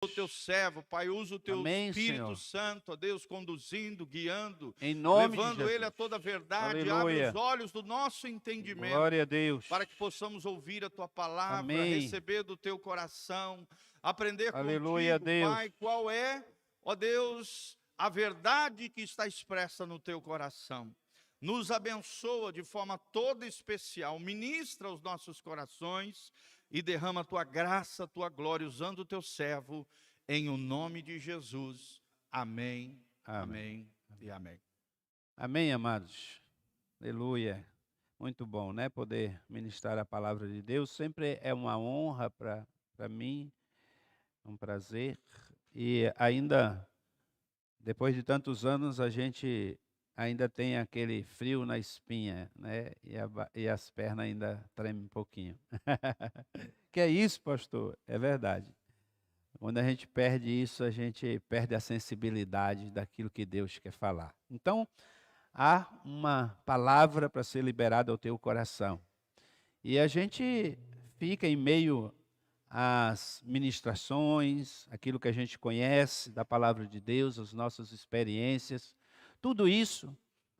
O teu servo, Pai, usa o teu Amém, Espírito Senhor. Santo, ó Deus, conduzindo, guiando, Em nome de levando ele a Jesus. toda a verdade. Abre Aleluia. os olhos do nosso entendimento, Glória a Deus. para que possamos ouvir a tua palavra, Amém. receber do teu coração, aprender Aleluia, contigo, Deus. Pai, qual é, ó Deus, a verdade que está expressa no teu coração. Nos abençoa de forma toda especial, ministra os nossos corações e derrama a tua graça, a tua glória, usando o teu servo, em o nome de Jesus. Amém, amém e amém. Amém, amados. Aleluia. Muito bom, né? Poder ministrar a palavra de Deus. Sempre é uma honra para mim, um prazer. E ainda, depois de tantos anos, a gente ainda tem aquele frio na espinha, né? E as pernas ainda tremem um pouquinho. Que é isso, pastor? É verdade. Quando a gente perde isso, a gente perde a sensibilidade daquilo que Deus quer falar. Então, há uma palavra para ser liberada ao teu coração. E a gente fica em meio às ministrações, aquilo que a gente conhece da palavra de Deus, as nossas experiências. Tudo isso,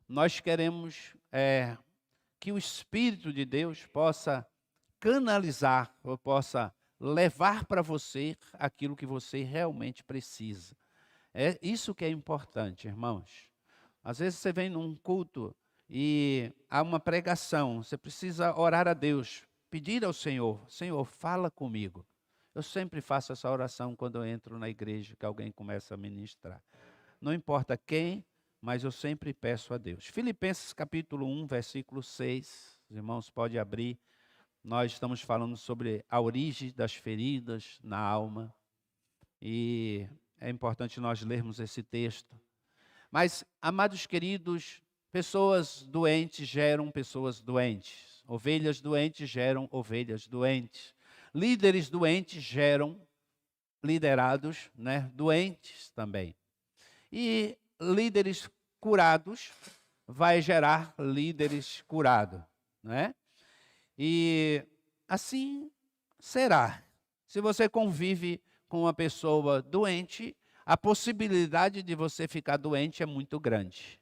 nós queremos que o Espírito de Deus possa canalizar, ou possa levar para você aquilo que você realmente precisa. É isso que é importante, irmãos. Às vezes você vem num culto e há uma pregação, você precisa orar a Deus, pedir ao Senhor, Senhor, fala comigo. Eu sempre faço essa oração quando eu entro na igreja, que alguém começa a ministrar. Não importa quem, mas eu sempre peço a Deus. Filipenses capítulo 1, versículo 6, os irmãos podem abrir. Nós estamos falando sobre a origem das feridas na alma e é importante nós lermos esse texto. Mas, amados queridos, pessoas doentes geram pessoas doentes. Ovelhas doentes geram ovelhas doentes. Líderes doentes geram liderados, doentes também. E líderes curados vai gerar líderes curados, né? E assim será. Se você convive com uma pessoa doente, a possibilidade de você ficar doente é muito grande.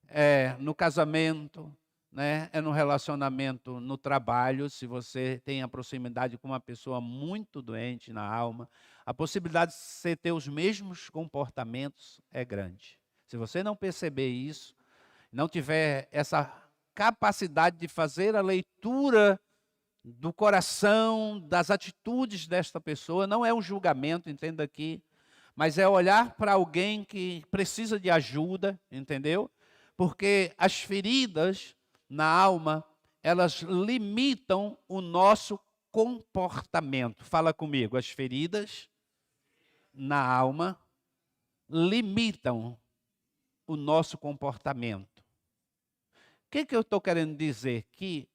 É no casamento, é no relacionamento, no trabalho, se você tem a proximidade com uma pessoa muito doente na alma, a possibilidade de você ter os mesmos comportamentos é grande. Se você não perceber isso, não tiver essa capacidade de fazer a leitura do coração, das atitudes desta pessoa, não é um julgamento, entenda aqui, mas é olhar para alguém que precisa de ajuda, entendeu? Porque as feridas na alma, elas limitam o nosso comportamento. Fala comigo, as feridas na alma limitam o nosso comportamento. O que eu estou querendo dizer? Que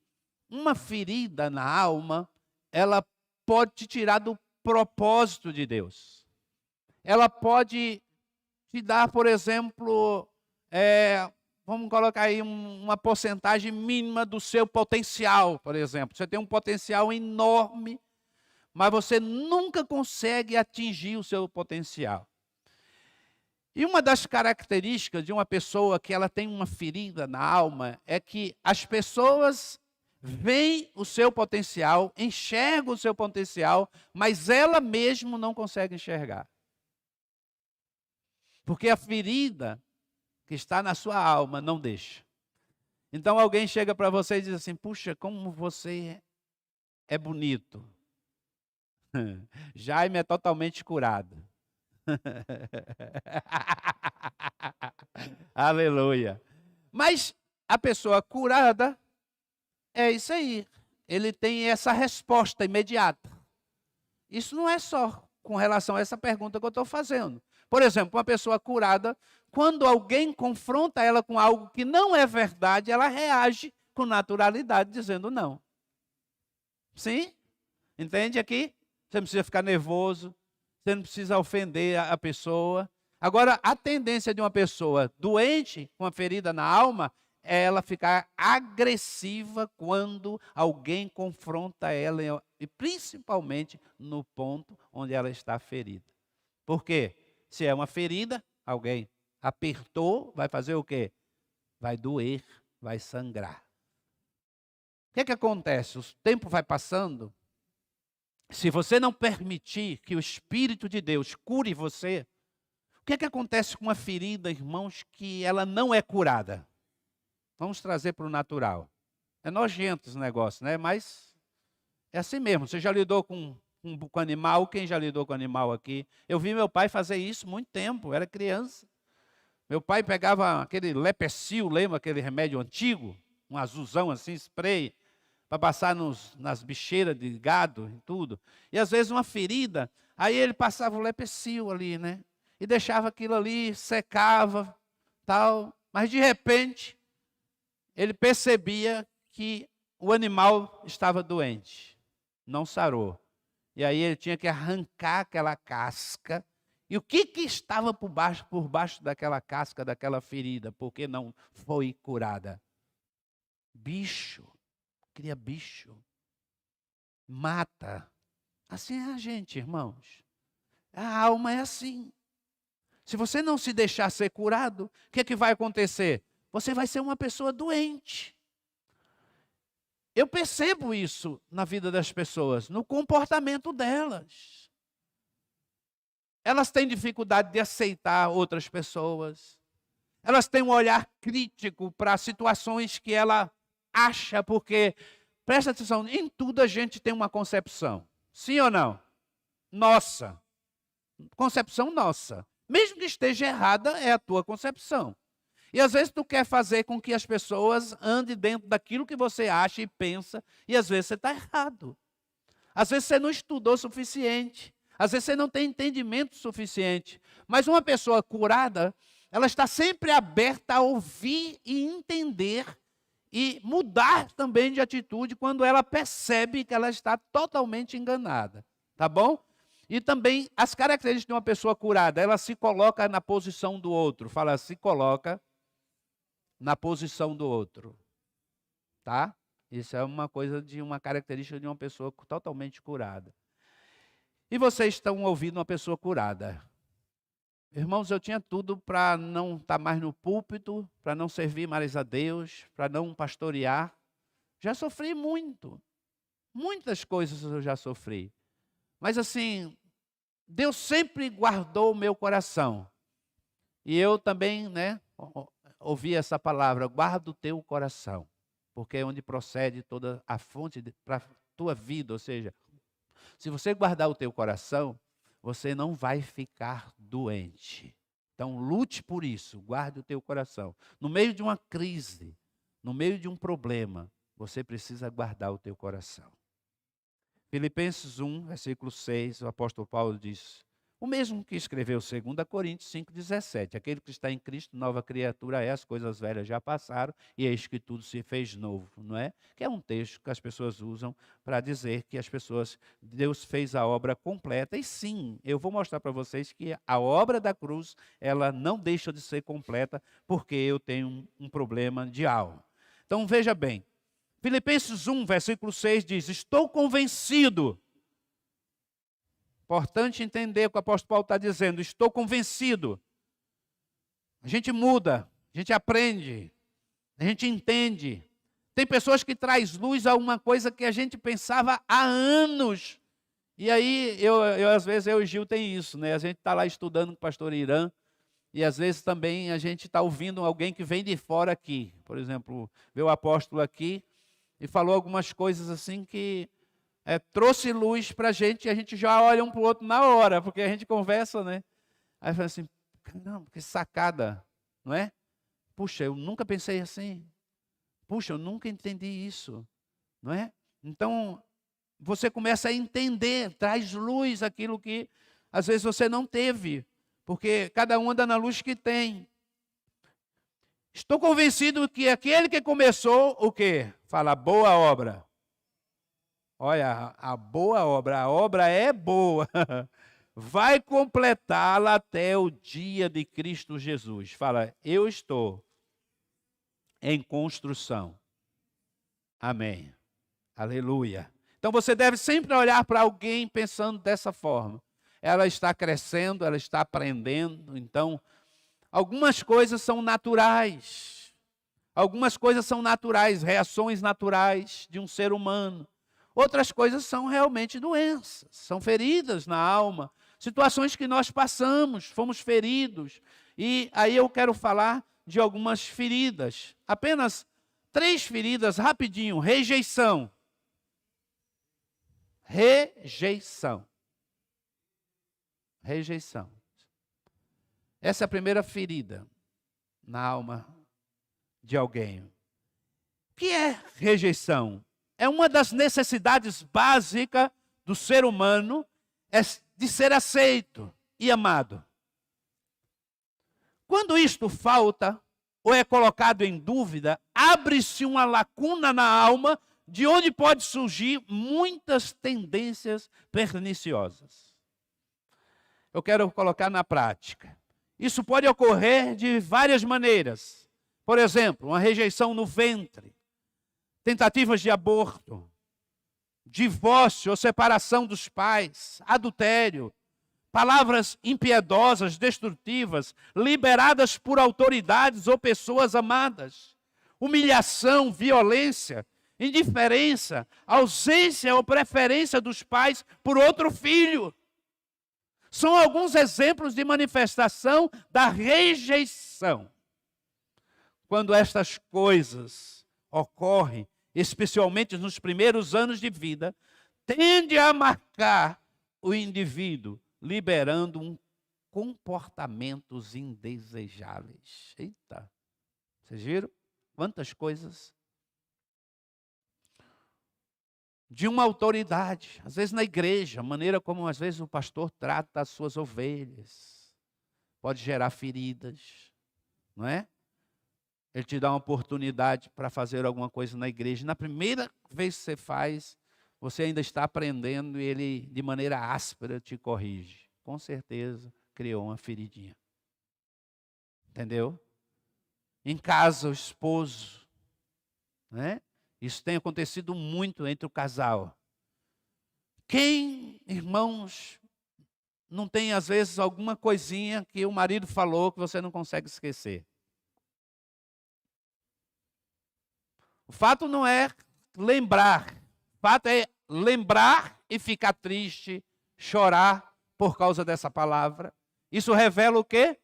uma ferida na alma, ela pode te tirar do propósito de Deus. Ela pode te dar, por exemplo, vamos colocar aí uma porcentagem mínima do seu potencial, por exemplo. Você tem um potencial enorme, mas você nunca consegue atingir o seu potencial. E uma das características de uma pessoa que ela tem uma ferida na alma é que as pessoas veem o seu potencial, enxergam o seu potencial, mas ela mesma não consegue enxergar. Porque a ferida que está na sua alma não deixa. Então alguém chega para você e diz assim, puxa, como você é bonito. Jaime é totalmente curado. Aleluia. Mas a pessoa curada é isso aí. Ele tem essa resposta imediata. Isso não é só com relação a essa pergunta que eu estou fazendo. Por exemplo, uma pessoa curada, quando alguém confronta ela com algo que não é verdade, ela reage com naturalidade, dizendo não. Sim? Entende aqui? Você não precisa ficar nervoso, você não precisa ofender a pessoa. Agora, a tendência de uma pessoa doente, com uma ferida na alma, é ela ficar agressiva quando alguém confronta ela, e principalmente no ponto onde ela está ferida. Por quê? Se é uma ferida, alguém apertou, vai fazer o quê? Vai doer, vai sangrar. O que é que acontece? O tempo vai passando. Se você não permitir que o Espírito de Deus cure você, o que é que acontece com uma ferida, irmãos, que ela não é curada? Vamos trazer para o natural. É nojento esse negócio, né? Mas é assim mesmo. Você já lidou com animal? Quem já lidou com animal aqui? Eu vi meu pai fazer isso muito tempo, eu era criança. Meu pai pegava aquele Lepecil, lembra aquele remédio antigo? Um azulzão assim, spray, para passar nas bicheiras de gado e tudo. E às vezes uma ferida, aí ele passava o Lepecil ali, né? E deixava aquilo ali, secava, tal. Mas de repente, ele percebia que o animal estava doente, não sarou. E aí ele tinha que arrancar aquela casca. E o que estava por baixo daquela casca, daquela ferida, porque não foi curada? Bicho. Cria bicho. Mata. Assim é a gente, irmãos. A alma é assim. Se você não se deixar ser curado, o que vai acontecer? Você vai ser uma pessoa doente. Eu percebo isso na vida das pessoas, no comportamento delas. Elas têm dificuldade de aceitar outras pessoas. Elas têm um olhar crítico para situações que ela acha, porque, presta atenção, em tudo a gente tem uma concepção. Sim ou não? Nossa. Concepção nossa. Mesmo que esteja errada, é a tua concepção. E às vezes tu quer fazer com que as pessoas andem dentro daquilo que você acha e pensa, e às vezes você está errado. Às vezes você não estudou o suficiente. Às vezes você não tem entendimento suficiente. Mas uma pessoa curada, ela está sempre aberta a ouvir e entender e mudar também de atitude quando ela percebe que ela está totalmente enganada. Tá bom? E também as características de uma pessoa curada, ela se coloca na posição do outro. Fala, se coloca na posição do outro. Tá? Isso é uma coisa de uma característica de uma pessoa totalmente curada. E vocês estão ouvindo uma pessoa curada. Irmãos, eu tinha tudo para não estar mais no púlpito, para não servir mais a Deus, para não pastorear. Já sofri muito. Muitas coisas eu já sofri. Mas assim, Deus sempre guardou o meu coração. E eu também, né, ouvi essa palavra, guarda o teu coração. Porque é onde procede toda a fonte para a tua vida. Ou seja, se você guardar o teu coração, você não vai ficar doente. Então, lute por isso, guarde o teu coração. No meio de uma crise, no meio de um problema, você precisa guardar o teu coração. Filipenses 1, versículo 6, o apóstolo Paulo diz, o mesmo que escreveu 2 Coríntios 5,17, aquele que está em Cristo, nova criatura é, as coisas velhas já passaram, e eis que tudo se fez novo, não é? Que é um texto que as pessoas usam para dizer que Deus fez a obra completa, e sim, eu vou mostrar para vocês que a obra da cruz, ela não deixa de ser completa, porque eu tenho um problema de alma. Então veja bem, Filipenses 1, versículo 6 diz, estou convencido. Importante entender o que o apóstolo Paulo está dizendo. Estou convencido. A gente muda, a gente aprende, a gente entende. Tem pessoas que traz luz a uma coisa que a gente pensava há anos. E aí, às vezes, eu e o Gil tem isso, né? A gente está lá estudando com o pastor Irã, e às vezes também a gente está ouvindo alguém que vem de fora aqui. Por exemplo, veio o apóstolo aqui e falou algumas coisas assim que trouxe luz para a gente já olha um para o outro na hora, porque a gente conversa, né? Aí fala assim, caramba, que sacada, não é? Puxa, eu nunca pensei assim. Puxa, eu nunca entendi isso, não é? Então, você começa a entender, traz luz aquilo que às vezes você não teve, porque cada um anda na luz que tem. Estou convencido que aquele que começou, o quê? Fala, boa obra. Olha, a boa obra, a obra é boa. Vai completá-la até o dia de Cristo Jesus. Fala, eu estou em construção. Amém. Aleluia. Então você deve sempre olhar para alguém pensando dessa forma. ela está crescendo, ela está aprendendo. Então, algumas coisas são naturais. Algumas coisas são naturais, reações naturais de um ser humano. Outras coisas são realmente doenças, são feridas na alma, situações que nós passamos, fomos feridos. E aí eu quero falar de algumas feridas, apenas 3 feridas, rapidinho. Rejeição. Rejeição. Rejeição. Essa é a primeira ferida na alma de alguém. O que é rejeição? É uma das necessidades básicas do ser humano, é de ser aceito e amado. Quando isto falta, ou é colocado em dúvida, abre-se uma lacuna na alma, de onde pode surgir muitas tendências perniciosas. Eu quero colocar na prática. Isso pode ocorrer de várias maneiras. Por exemplo, uma rejeição no ventre, tentativas de aborto, divórcio ou separação dos pais, adultério, palavras impiedosas, destrutivas, liberadas por autoridades ou pessoas amadas, humilhação, violência, indiferença, ausência ou preferência dos pais por outro filho. São alguns exemplos de manifestação da rejeição. Quando estas coisas ocorrem, especialmente nos primeiros anos de vida, tende a marcar o indivíduo, liberando comportamentos indesejáveis. Eita, vocês viram? Quantas coisas? De uma autoridade, às vezes na igreja, a maneira como às vezes o pastor trata as suas ovelhas, pode gerar feridas, não é? Ele te dá uma oportunidade para fazer alguma coisa na igreja. Na primeira vez que você faz, você ainda está aprendendo e ele, de maneira áspera, te corrige. Com certeza, criou uma feridinha. Entendeu? Em casa, o esposo, né? Isso tem acontecido muito entre o casal. Quem, irmãos, não tem às vezes alguma coisinha que o marido falou que você não consegue esquecer? O fato não é lembrar, o fato é lembrar e ficar triste, chorar por causa dessa palavra. Isso revela o quê?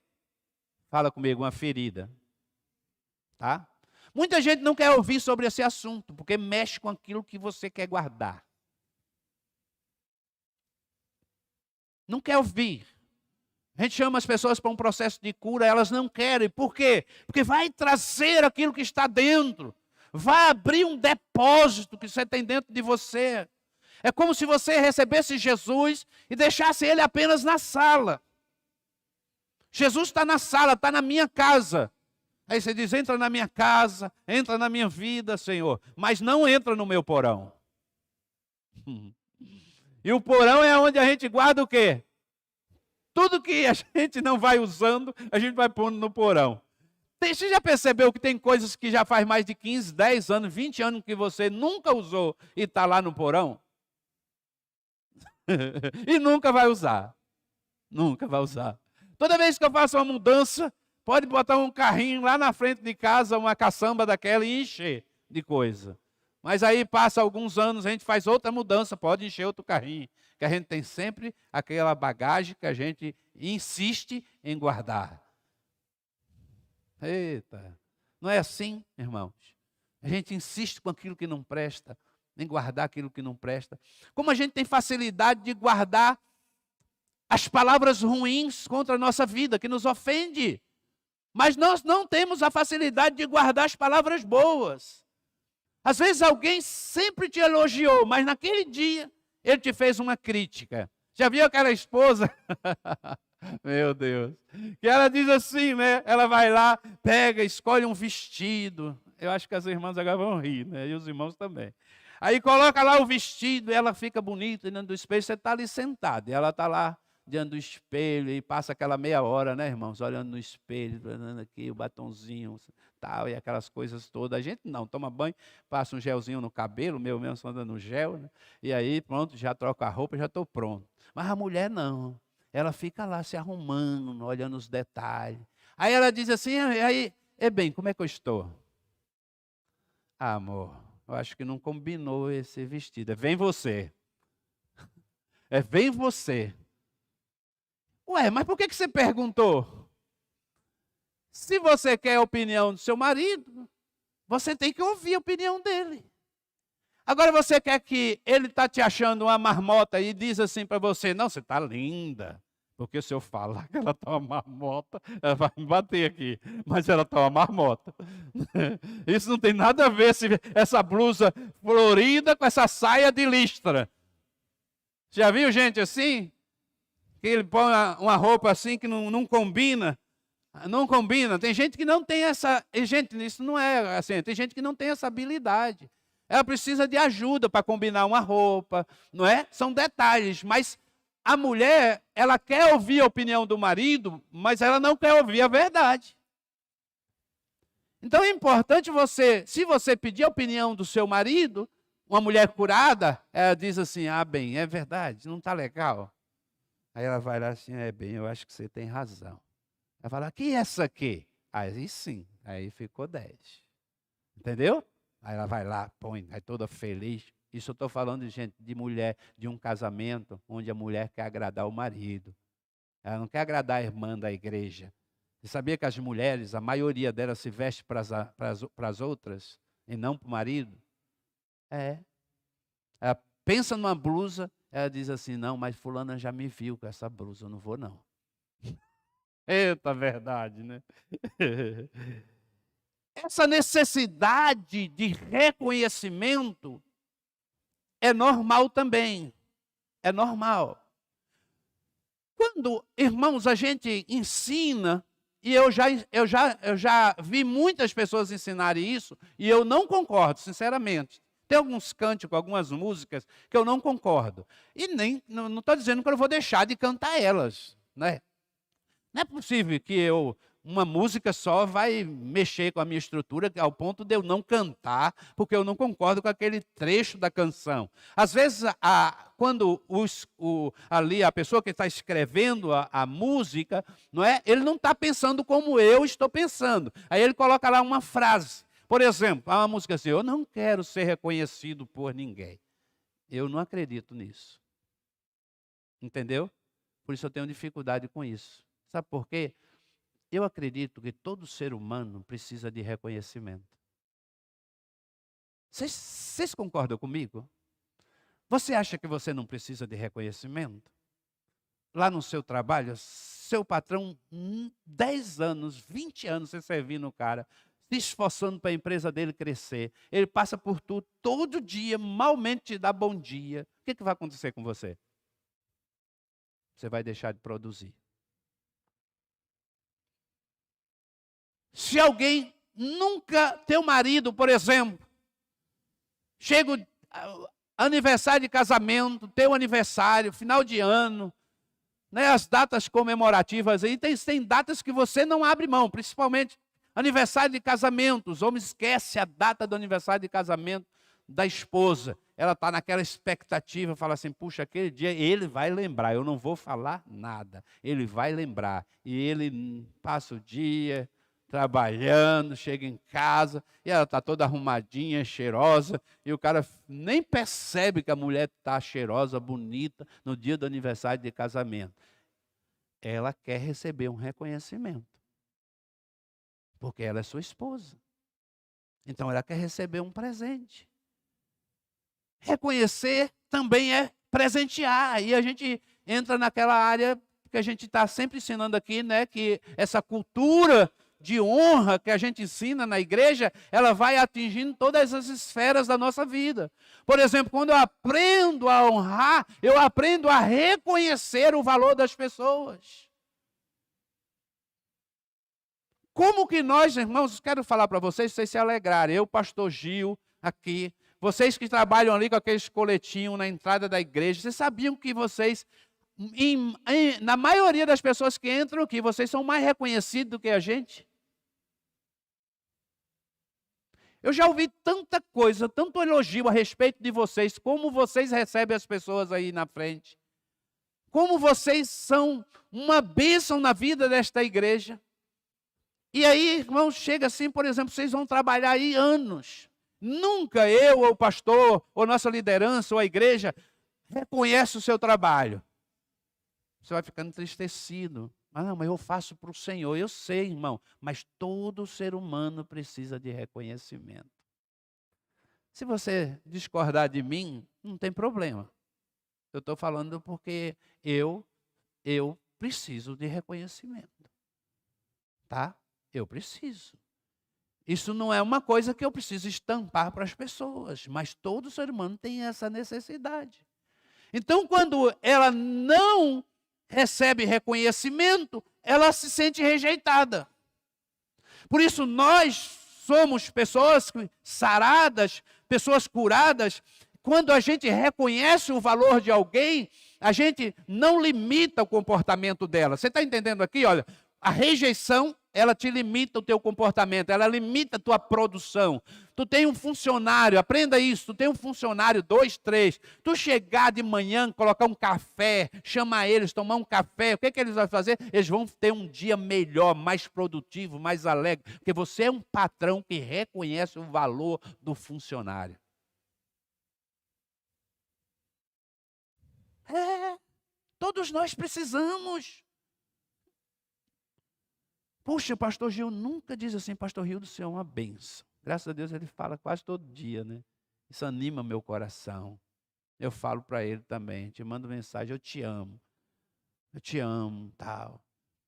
Fala comigo, uma ferida. Tá? Muita gente não quer ouvir sobre esse assunto, porque mexe com aquilo que você quer guardar. Não quer ouvir. A gente chama as pessoas para um processo de cura, elas não querem. Por quê? Porque vai trazer aquilo que está dentro. Vai abrir um depósito que você tem dentro de você. É como se você recebesse Jesus e deixasse ele apenas na sala. Jesus está na sala, está na minha casa. Aí você diz, entra na minha casa, entra na minha vida, Senhor. Mas não entra no meu porão. E o porão é onde a gente guarda o quê? Tudo que a gente não vai usando, a gente vai pondo no porão. Você já percebeu que tem coisas que já faz mais de 15, 10 anos, 20 anos que você nunca usou e está lá no porão? E nunca vai usar. Nunca vai usar. Toda vez que eu faço uma mudança, pode botar um carrinho lá na frente de casa, uma caçamba daquela e encher de coisa. Mas aí passa alguns anos, a gente faz outra mudança, pode encher outro carrinho. Que a gente tem sempre aquela bagagem que a gente insiste em guardar. Eita, não é assim, irmãos? A gente insiste com aquilo que não presta, em guardar aquilo que não presta. Como a gente tem facilidade de guardar as palavras ruins contra a nossa vida, que nos ofende. Mas nós não temos a facilidade de guardar as palavras boas. Às vezes alguém sempre te elogiou, mas naquele dia ele te fez uma crítica. Já viu aquela esposa? Meu Deus. Que ela diz assim, né? Ela vai lá, pega, escolhe um vestido. Eu acho que as irmãs agora vão rir, né? E os irmãos também. Aí coloca lá o vestido, ela fica bonita diante do espelho. Você está ali sentado, e ela está lá diante do espelho, e passa aquela meia hora, né, irmãos? Olhando no espelho, olhando aqui, o batonzinho, tal, e aquelas coisas todas. A gente não, toma banho, passa um gelzinho no cabelo, meu mesmo só anda no gel, né? E aí, pronto, já troco a roupa, já estou pronto. Mas a mulher não. ela fica lá se arrumando, olhando os detalhes. Aí ela diz assim, aí, bem, como é que eu estou? Ah, amor, eu acho que não combinou esse vestido. Vem você. Vem você. Ué, mas por que você perguntou? Se você quer a opinião do seu marido, você tem que ouvir a opinião dele. Agora você quer que ele está te achando uma marmota e diz assim para você, não, você está linda. Porque se eu falar que ela está uma marmota, ela vai me bater aqui. Mas ela está uma marmota. Isso não tem nada a ver essa blusa florida com essa saia de listra. Já viu gente assim? Que ele põe uma roupa assim que não combina. Não combina. Tem gente que não tem essa... Gente, isso não é assim. Tem gente que não tem essa habilidade. Ela precisa de ajuda para combinar uma roupa, não é? São detalhes, mas a mulher, ela quer ouvir a opinião do marido, mas ela não quer ouvir a verdade. Então é importante você, se você pedir a opinião do seu marido, uma mulher curada, ela diz assim, ah, bem, é verdade, não está legal. Aí ela vai lá assim, bem, eu acho que você tem razão. Ela fala, que é essa aqui? Aí sim, aí ficou 10. Entendeu? Aí ela vai lá, põe, vai toda feliz. Isso eu estou falando de gente, de mulher, de um casamento onde a mulher quer agradar o marido. Ela não quer agradar a irmã da igreja. Você sabia que as mulheres, a maioria delas se veste para as outras e não para o marido? Ela pensa numa blusa, ela diz assim, não, mas fulana já me viu com essa blusa, eu não vou não. Eita verdade, né? Essa necessidade de reconhecimento é normal também. É normal. Quando, irmãos, a gente ensina, e eu já vi muitas pessoas ensinarem isso, e eu não concordo, sinceramente. Tem alguns cânticos, algumas músicas que eu não concordo. E nem, não estou dizendo que eu vou deixar de cantar elas, né? Não é possível que uma música só vai mexer com a minha estrutura ao ponto de eu não cantar, porque eu não concordo com aquele trecho da canção. Às vezes, quando ali a pessoa que está escrevendo a música, não é? Ele não está pensando como eu estou pensando. Aí ele coloca lá uma frase. Por exemplo, há uma música assim, eu não quero ser reconhecido por ninguém. Eu não acredito nisso. Entendeu? Por isso eu tenho dificuldade com isso. Sabe por quê? Eu acredito que todo ser humano precisa de reconhecimento. Vocês concordam comigo? Você acha que você não precisa de reconhecimento? Lá no seu trabalho, seu patrão, 10 anos, 20 anos você servindo o cara, se esforçando para a empresa dele crescer. Ele passa por tudo, todo dia, malmente te dá bom dia. O que vai acontecer com você? Você vai deixar de produzir. Se alguém nunca, teu marido, por exemplo, chega o aniversário de casamento, teu aniversário, final de ano, né, as datas comemorativas aí, tem datas que você não abre mão, principalmente aniversário de casamento. Os homens esquecem a data do aniversário de casamento da esposa. Ela está naquela expectativa, fala assim, puxa, aquele dia ele vai lembrar, eu não vou falar nada, ele vai lembrar. E ele passa o dia trabalhando, chega em casa, e ela está toda arrumadinha, cheirosa, e o cara nem percebe que a mulher está cheirosa, bonita, no dia do aniversário de casamento. Ela quer receber um reconhecimento, porque ela é sua esposa. Então ela quer receber um presente. Reconhecer também é presentear, aí a gente entra naquela área que a gente está sempre ensinando aqui, né, que essa cultura de honra que a gente ensina na igreja, ela vai atingindo todas as esferas da nossa vida. Por exemplo, quando eu aprendo a honrar, eu aprendo a reconhecer o valor das pessoas. Como que nós, irmãos, quero falar para vocês se alegrarem. Eu, pastor Gil, aqui, vocês que trabalham ali com aqueles coletinhos na entrada da igreja, vocês sabiam que vocês, na maioria das pessoas que entram aqui, vocês são mais reconhecidos do que a gente? Eu já ouvi tanta coisa, tanto elogio a respeito de vocês, como vocês recebem as pessoas aí na frente. como vocês são uma bênção na vida desta igreja. E aí, irmãos, chega assim, por exemplo, vocês vão trabalhar aí anos. Nunca eu, ou o pastor, ou nossa liderança, ou a igreja, reconhece o seu trabalho. Você vai ficando entristecido. Ah, não, mas eu faço para o Senhor. Eu sei, irmão, mas todo ser humano precisa de reconhecimento. Se você discordar de mim, não tem problema. Eu estou falando porque eu preciso de reconhecimento. Tá? Eu preciso. Isso não é uma coisa que eu preciso estampar para as pessoas, mas todo ser humano tem essa necessidade. Então, quando ela não recebe reconhecimento, ela se sente rejeitada. Por isso, nós somos pessoas saradas, pessoas curadas. Quando a gente reconhece o valor de alguém, a gente não limita o comportamento dela. Você está entendendo aqui? Olha, a rejeição, ela te limita o teu comportamento, ela limita a tua produção. Tu tem um funcionário, aprenda isso, tu tem um funcionário, 2, 3, tu chegar de manhã, colocar um café, chamar eles, tomar um café, o que eles vão fazer? Eles vão ter um dia melhor, mais produtivo, mais alegre, porque você é um patrão que reconhece o valor do funcionário. Todos nós precisamos. Puxa, pastor Gil nunca diz assim, pastor Gil do céu é uma benção. Graças a Deus ele fala quase todo dia, né? Isso anima meu coração. Eu falo para ele também, te mando mensagem, eu te amo, tal.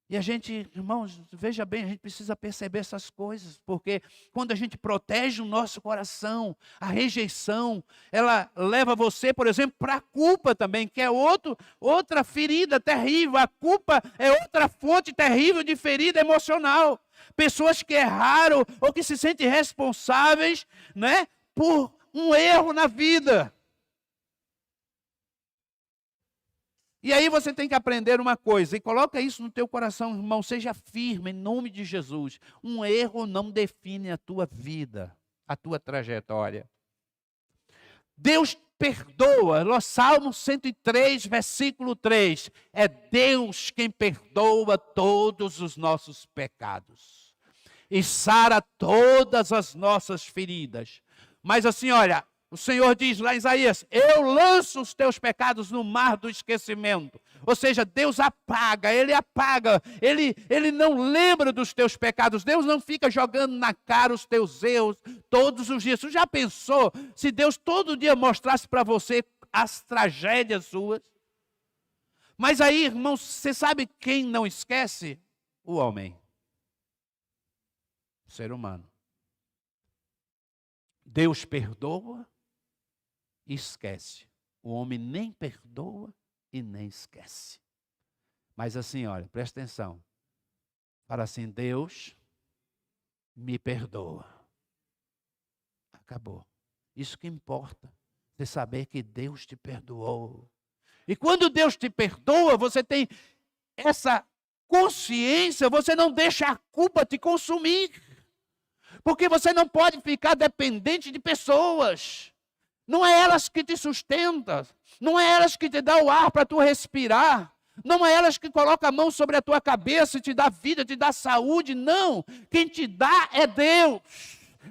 E a gente, irmãos, veja bem, a gente precisa perceber essas coisas, porque quando a gente protege o nosso coração, a rejeição, ela leva você, por exemplo, para a culpa também, que é outra ferida terrível. A culpa é outra fonte terrível de ferida emocional. Pessoas que erraram ou que se sentem responsáveis, né, por um erro na vida. E aí você tem que aprender uma coisa, e coloca isso no teu coração, irmão, seja firme, em nome de Jesus. Um erro não define a tua vida, a tua trajetória. Deus perdoa, no Salmo 103, versículo 3, é Deus quem perdoa todos os nossos pecados e sara todas as nossas feridas. Mas assim, olha, o Senhor diz lá em Isaías, eu lanço os teus pecados no mar do esquecimento. Ou seja, Deus apaga, Ele não lembra dos teus pecados. Deus não fica jogando na cara os teus erros todos os dias. Você já pensou se Deus todo dia mostrasse para você as tragédias suas? Mas aí, irmãos, você sabe quem não esquece? O homem. O ser humano. Deus perdoa e esquece. O homem nem perdoa e nem esquece. Mas assim, olha, presta atenção. Fala assim, Deus me perdoa. Acabou. Isso que importa. Você saber que Deus te perdoou. E quando Deus te perdoa, você tem essa consciência, você não deixa a culpa te consumir. Porque você não pode ficar dependente de pessoas. Não é elas que te sustentam. Não é elas que te dão o ar para tu respirar. Não é elas que colocam a mão sobre a tua cabeça e te dá vida, te dá saúde. Não. Quem te dá é Deus.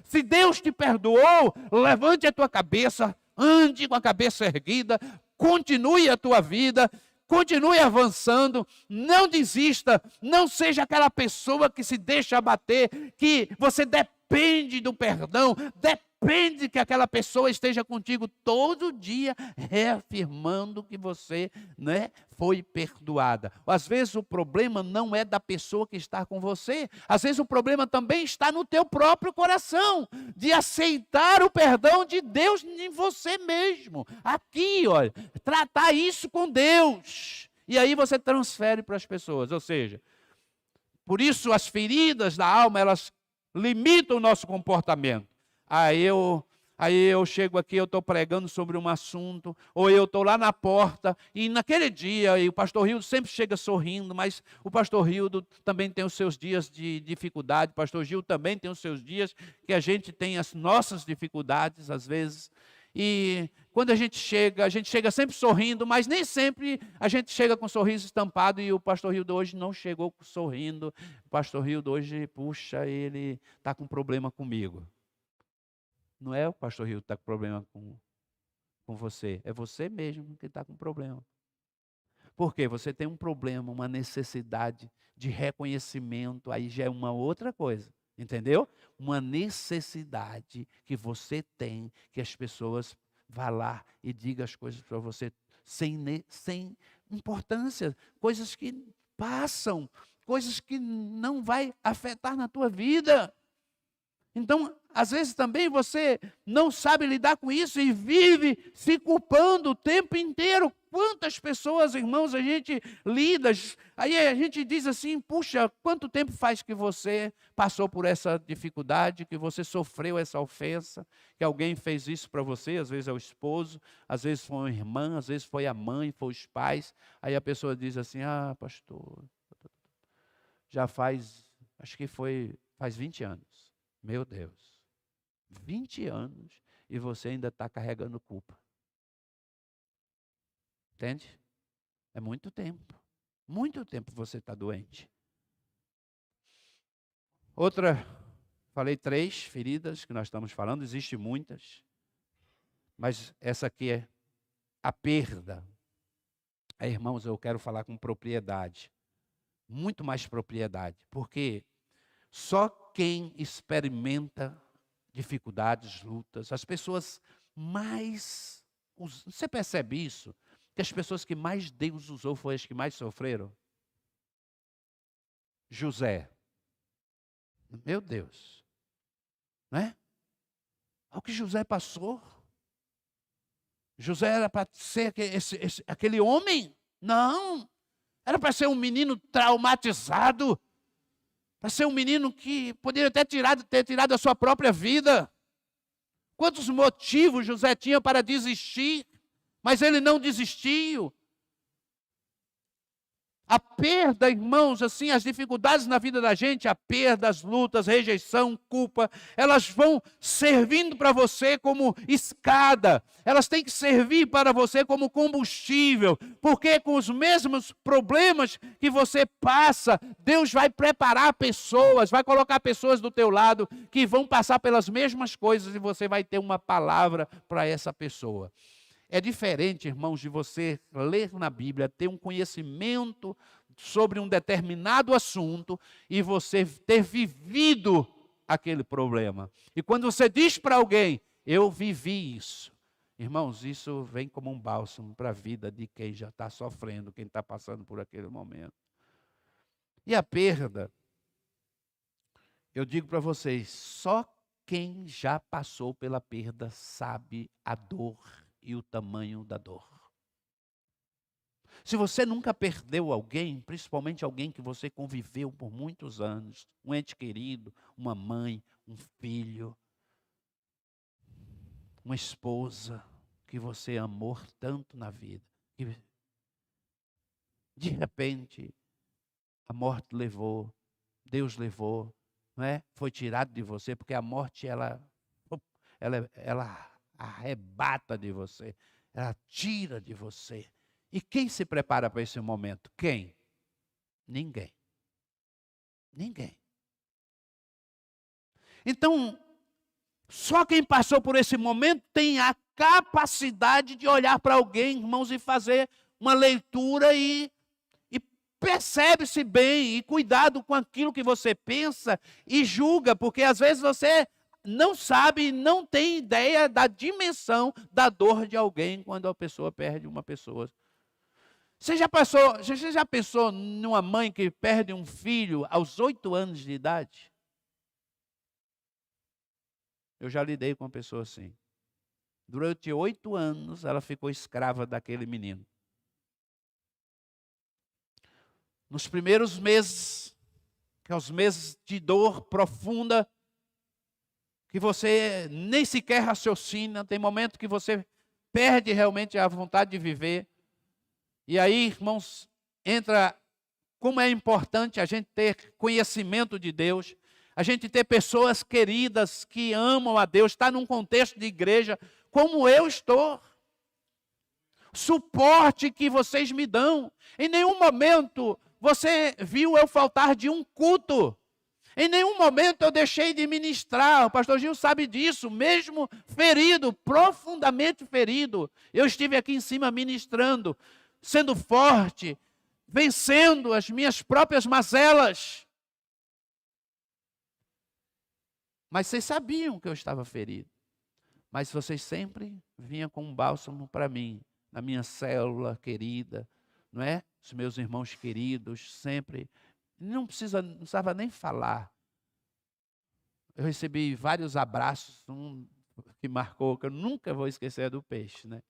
Se Deus te perdoou, levante a tua cabeça, ande com a cabeça erguida, continue a tua vida, continue avançando, não desista, não seja aquela pessoa que se deixa abater, que você depende do perdão, depende que aquela pessoa esteja contigo todo dia, reafirmando que você, né, foi perdoada. Às vezes o problema não é da pessoa que está com você, às vezes o problema também está no teu próprio coração, de aceitar o perdão de Deus em você mesmo. Aqui, olha, tratar isso com Deus. E aí você transfere para as pessoas, ou seja, por isso as feridas da alma, elas limitam o nosso comportamento. Aí eu chego aqui, eu estou pregando sobre um assunto, ou eu estou lá na porta, e naquele dia, e o pastor Rildo sempre chega sorrindo, mas o pastor Rildo também tem os seus dias de dificuldade, o pastor Gil também tem os seus dias que a gente tem as nossas dificuldades, às vezes, E quando a gente chega sempre sorrindo, mas nem sempre a gente chega com um sorriso estampado, e o pastor Rildo hoje não chegou sorrindo. O pastor Rildo hoje, puxa, ele está com problema comigo. Não é o pastor Rildo que está com problema com você, é você mesmo que está com problema. Por quê? Você tem um problema, uma necessidade de reconhecimento, aí já é uma outra coisa, entendeu? Uma necessidade que você tem, que as pessoas vá lá e diga as coisas para você sem importância, coisas que passam, coisas que não vai afetar na tua vida. Então, às vezes também você não sabe lidar com isso e vive se culpando o tempo inteiro. Quantas pessoas, irmãos, a gente lida, aí a gente diz assim, puxa, quanto tempo faz que você passou por essa dificuldade, que você sofreu essa ofensa, que alguém fez isso para você, às vezes é o esposo, às vezes foi uma irmã, às vezes foi a mãe, foi os pais. Aí a pessoa diz assim, pastor, já faz 20 anos. Meu Deus, 20 anos e você ainda está carregando culpa. Entende? É muito tempo você está doente. Falei 3 feridas que nós estamos falando, existem muitas, mas essa aqui é a perda. Aí, irmãos, eu quero falar com propriedade, muito mais propriedade, porque só quem experimenta dificuldades, lutas, as pessoas mais... Você percebe isso? Que as pessoas que mais Deus usou foram as que mais sofreram? José. Meu Deus. Não é? Olha o que José passou. José era para ser aquele homem? Não. Era para ser um menino traumatizado. Para ser um menino que poderia ter tirado a sua própria vida. Quantos motivos José tinha para desistir, mas ele não desistiu. A perda, irmãos, assim, as dificuldades na vida da gente, a perda, as lutas, rejeição, culpa, elas vão servindo para você como escada, elas têm que servir para você como combustível, porque com os mesmos problemas que você passa, Deus vai preparar pessoas, vai colocar pessoas do teu lado que vão passar pelas mesmas coisas e você vai ter uma palavra para essa pessoa. É diferente, irmãos, de você ler na Bíblia, ter um conhecimento sobre um determinado assunto e você ter vivido aquele problema. E quando você diz para alguém, eu vivi isso. Irmãos, isso vem como um bálsamo para a vida de quem já está sofrendo, quem está passando por aquele momento. E a perda, eu digo para vocês, só quem já passou pela perda sabe a dor e o tamanho da dor. Se você nunca perdeu alguém, principalmente alguém que você conviveu por muitos anos, um ente querido, uma mãe, um filho, uma esposa que você amou tanto na vida, que de repente a morte levou, Deus levou, não é? Foi tirado de você, porque a morte ela arrebata de você, ela tira de você. E quem se prepara para esse momento? Quem? Ninguém. Ninguém. Então, só quem passou por esse momento tem a capacidade de olhar para alguém, irmãos, e fazer uma leitura e percebe-se bem, e cuidado com aquilo que você pensa e julga, porque às vezes você não sabe, não tem ideia da dimensão da dor de alguém quando a pessoa perde uma pessoa. Você já pensou numa mãe que perde um filho aos 8 anos de idade? Eu já lidei com uma pessoa assim. Durante 8 anos ela ficou escrava daquele menino. Nos primeiros meses, que é os meses de dor profunda, que você nem sequer raciocina, tem momento que você perde realmente a vontade de viver. E aí, irmãos, entra como é importante a gente ter conhecimento de Deus, a gente ter pessoas queridas que amam a Deus, estar num contexto de igreja, como eu estou. Suporte que vocês me dão. Em nenhum momento você viu eu faltar de um culto. Em nenhum momento eu deixei de ministrar. O pastor Gil sabe disso, mesmo ferido, profundamente ferido. Eu estive aqui em cima ministrando, sendo forte, vencendo as minhas próprias mazelas. Mas vocês sabiam que eu estava ferido. Mas vocês sempre vinham com um bálsamo para mim, na minha célula querida, não é? Os meus irmãos queridos, sempre. Não precisava nem falar. Eu recebi vários abraços, um que marcou, que eu nunca vou esquecer, é do peixe, né?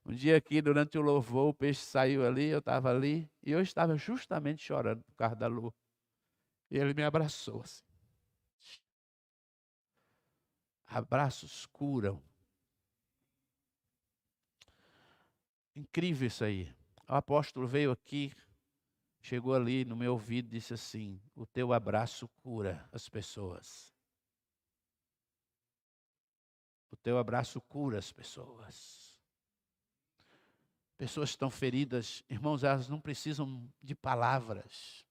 Um dia aqui, durante o louvor, o peixe saiu ali, eu estava ali, e eu estava justamente chorando por causa da Lu. E ele me abraçou assim. Abraços curam. Incrível isso aí. O apóstolo veio aqui, chegou ali no meu ouvido e disse assim: o teu abraço cura as pessoas. O teu abraço cura as pessoas. Pessoas estão feridas, irmãos, elas não precisam de palavras.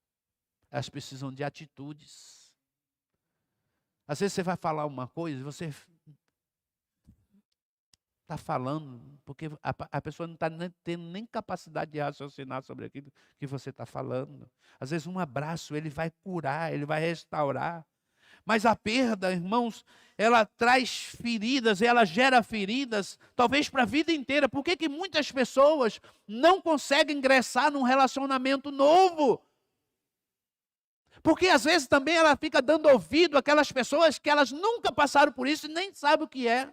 Elas precisam de atitudes. Às vezes você vai falar uma coisa e você está falando, porque a pessoa não está tendo nem capacidade de raciocinar sobre aquilo que você está falando. Às vezes um abraço, ele vai curar, ele vai restaurar. Mas a perda, irmãos, ela traz feridas, ela gera feridas, talvez para a vida inteira. Por que muitas pessoas não conseguem ingressar num relacionamento novo? Porque às vezes também ela fica dando ouvido àquelas pessoas que elas nunca passaram por isso e nem sabem o que é.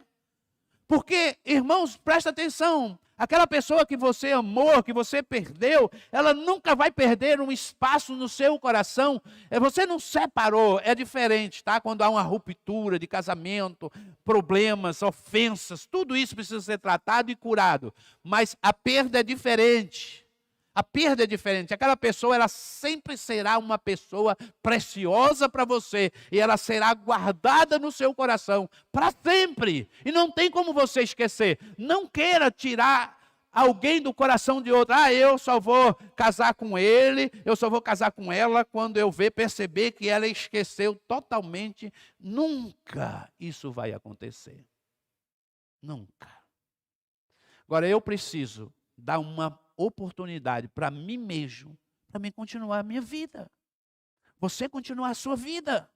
Porque, irmãos, presta atenção, aquela pessoa que você amou, que você perdeu, ela nunca vai perder um espaço no seu coração. Você não separou, é diferente, tá? Quando há uma ruptura de casamento, problemas, ofensas, tudo isso precisa ser tratado e curado. Mas a perda é diferente. A perda é diferente. Aquela pessoa, ela sempre será uma pessoa preciosa para você. E ela será guardada no seu coração para sempre. E não tem como você esquecer. Não queira tirar alguém do coração de outro. Eu só vou casar com ele, eu só vou casar com ela quando eu perceber que ela esqueceu totalmente. Nunca isso vai acontecer. Nunca. Agora, eu preciso dar uma oportunidade para mim mesmo, para mim continuar a minha vida. Você continuar a sua vida.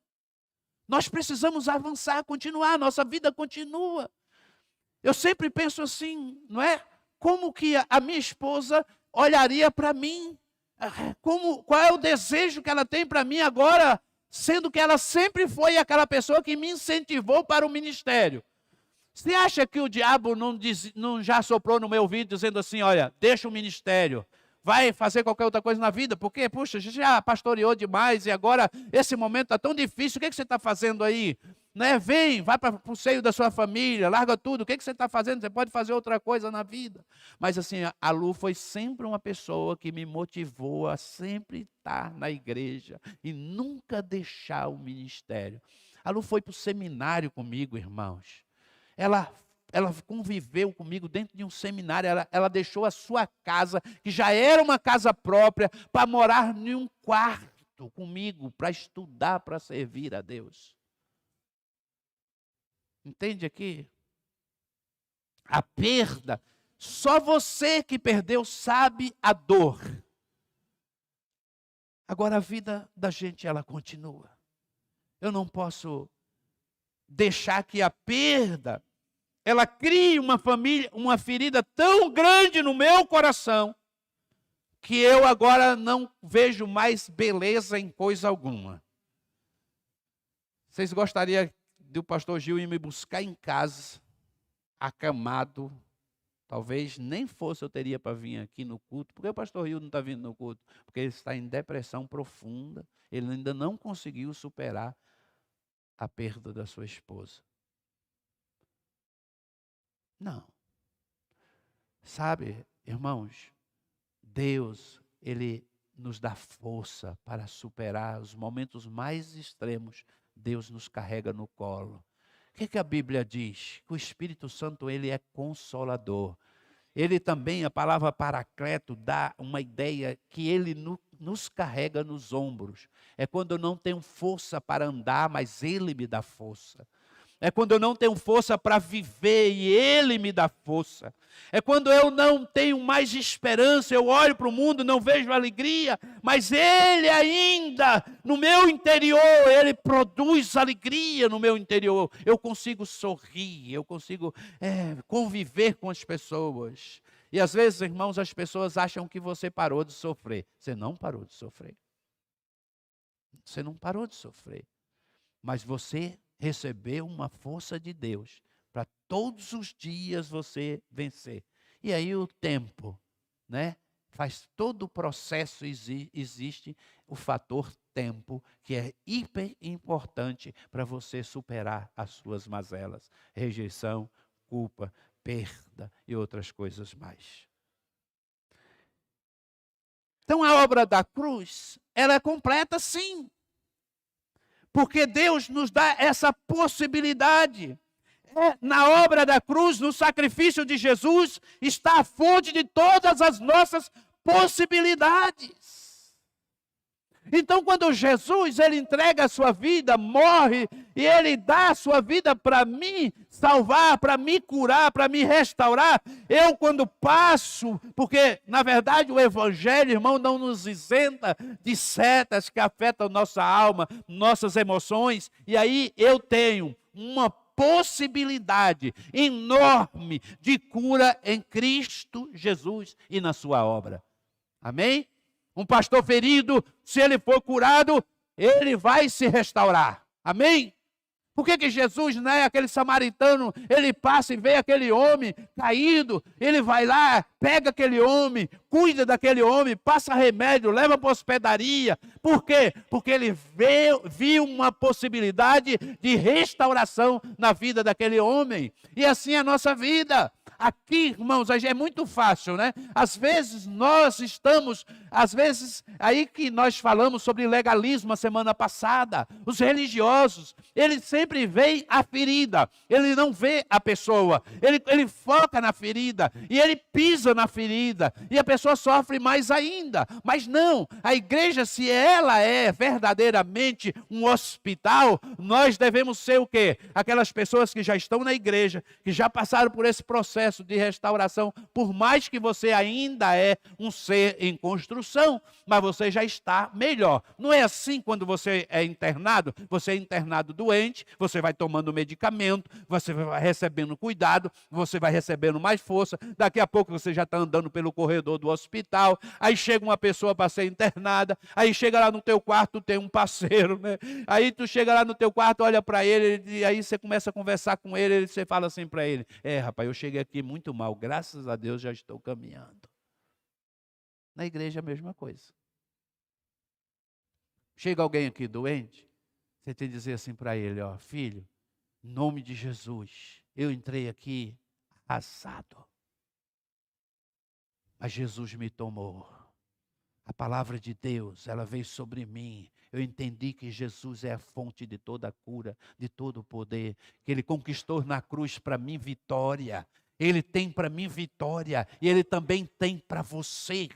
Nós precisamos avançar, continuar, nossa vida continua. Eu sempre penso assim, não é? Como que a minha esposa olharia para mim? Qual é o desejo que ela tem para mim agora, sendo que ela sempre foi aquela pessoa que me incentivou para o ministério? Você acha que o diabo não já soprou no meu ouvido dizendo assim, olha, deixa o ministério, vai fazer qualquer outra coisa na vida, porque, puxa, já pastoreou demais e agora esse momento está tão difícil, o que você está fazendo aí? Né? Vem, vai para o seio da sua família, larga tudo, o que você está fazendo? Você pode fazer outra coisa na vida. Mas assim, a Lu foi sempre uma pessoa que me motivou a sempre estar na igreja e nunca deixar o ministério. A Lu foi para o seminário comigo, irmãos. Ela conviveu comigo dentro de um seminário, ela deixou a sua casa, que já era uma casa própria, para morar em um quarto comigo, para estudar, para servir a Deus. Entende aqui? A perda, só você que perdeu sabe a dor. Agora a vida da gente, ela continua. Eu não posso deixar que a perda, ela crie uma ferida tão grande no meu coração, que eu agora não vejo mais beleza em coisa alguma. Vocês gostariam do pastor Gil ir me buscar em casa, acamado? Talvez nem fosse eu teria para vir aqui no culto. Por que o pastor Gil não está vindo no culto? Porque ele está em depressão profunda, ele ainda não conseguiu superar a perda da sua esposa. Não. Sabe, irmãos, Deus, Ele nos dá força para superar os momentos mais extremos. Deus nos carrega no colo. O que a Bíblia diz? Que o Espírito Santo, ele é consolador. Ele também, a palavra paracleto, dá uma ideia que ele nos carrega nos ombros. É quando eu não tenho força para andar, mas ele me dá força. É quando eu não tenho força para viver e ele me dá força. É quando eu não tenho mais esperança, eu olho para o mundo, não vejo alegria, mas ele ainda, no meu interior, ele produz alegria no meu interior. Eu consigo sorrir, eu consigo conviver com as pessoas. E às vezes, irmãos, as pessoas acham que você parou de sofrer. Você não parou de sofrer. Você não parou de sofrer. Mas você recebeu uma força de Deus para todos os dias você vencer. E aí o tempo, né? Faz todo o processo, existe o fator tempo, que é hiper importante para você superar as suas mazelas, rejeição, culpa, perda e outras coisas mais. Então a obra da cruz, ela é completa sim. Porque Deus nos dá essa possibilidade. Na obra da cruz, no sacrifício de Jesus, está a fonte de todas as nossas possibilidades. Então, quando Jesus, ele entrega a sua vida, morre, e ele dá a sua vida para me salvar, para me curar, para me restaurar, eu quando passo, porque na verdade o evangelho, irmão, não nos isenta de setas que afetam nossa alma, nossas emoções, e aí eu tenho uma possibilidade enorme de cura em Cristo Jesus e na sua obra. Amém? Um pastor ferido, se ele for curado, ele vai se restaurar. Amém? Por que Jesus, né, aquele samaritano, ele passa e vê aquele homem caído, ele vai lá, pega aquele homem, cuida daquele homem, passa remédio, leva para a hospedaria. Por quê? Porque ele viu uma possibilidade de restauração na vida daquele homem. E assim é a nossa vida. Aqui, irmãos, é muito fácil, né? Às vezes nós estamos, aí que nós falamos sobre legalismo a semana passada, os religiosos, eles sempre veem a ferida, ele não vê a pessoa, ele foca na ferida, e ele pisa na ferida, e a pessoa sofre mais ainda. Mas não, a igreja, se ela é verdadeiramente um hospital, nós devemos ser o quê? Aquelas pessoas que já estão na igreja, que já passaram por esse processo de restauração, por mais que você ainda é um ser em construção, mas você já está melhor. Não é assim quando você é internado doente, você vai tomando medicamento, você vai recebendo cuidado, você vai recebendo mais força, daqui a pouco você já está andando pelo corredor do hospital, aí chega uma pessoa para ser internada, aí chega lá no teu quarto, tem um parceiro, né? Aí tu chega lá no teu quarto, olha para ele, e aí você começa a conversar com ele, e você fala assim para ele, rapaz, eu cheguei aqui muito mal, graças a Deus já estou caminhando. Na igreja a mesma coisa. Chega alguém aqui doente, você tem que dizer assim para ele, filho, em nome de Jesus, eu entrei aqui arrasado, mas Jesus me tomou. A palavra de Deus, ela veio sobre mim. Eu entendi que Jesus é a fonte de toda a cura, de todo o poder, que Ele conquistou na cruz para mim vitória. Ele tem para mim vitória e Ele também tem para você.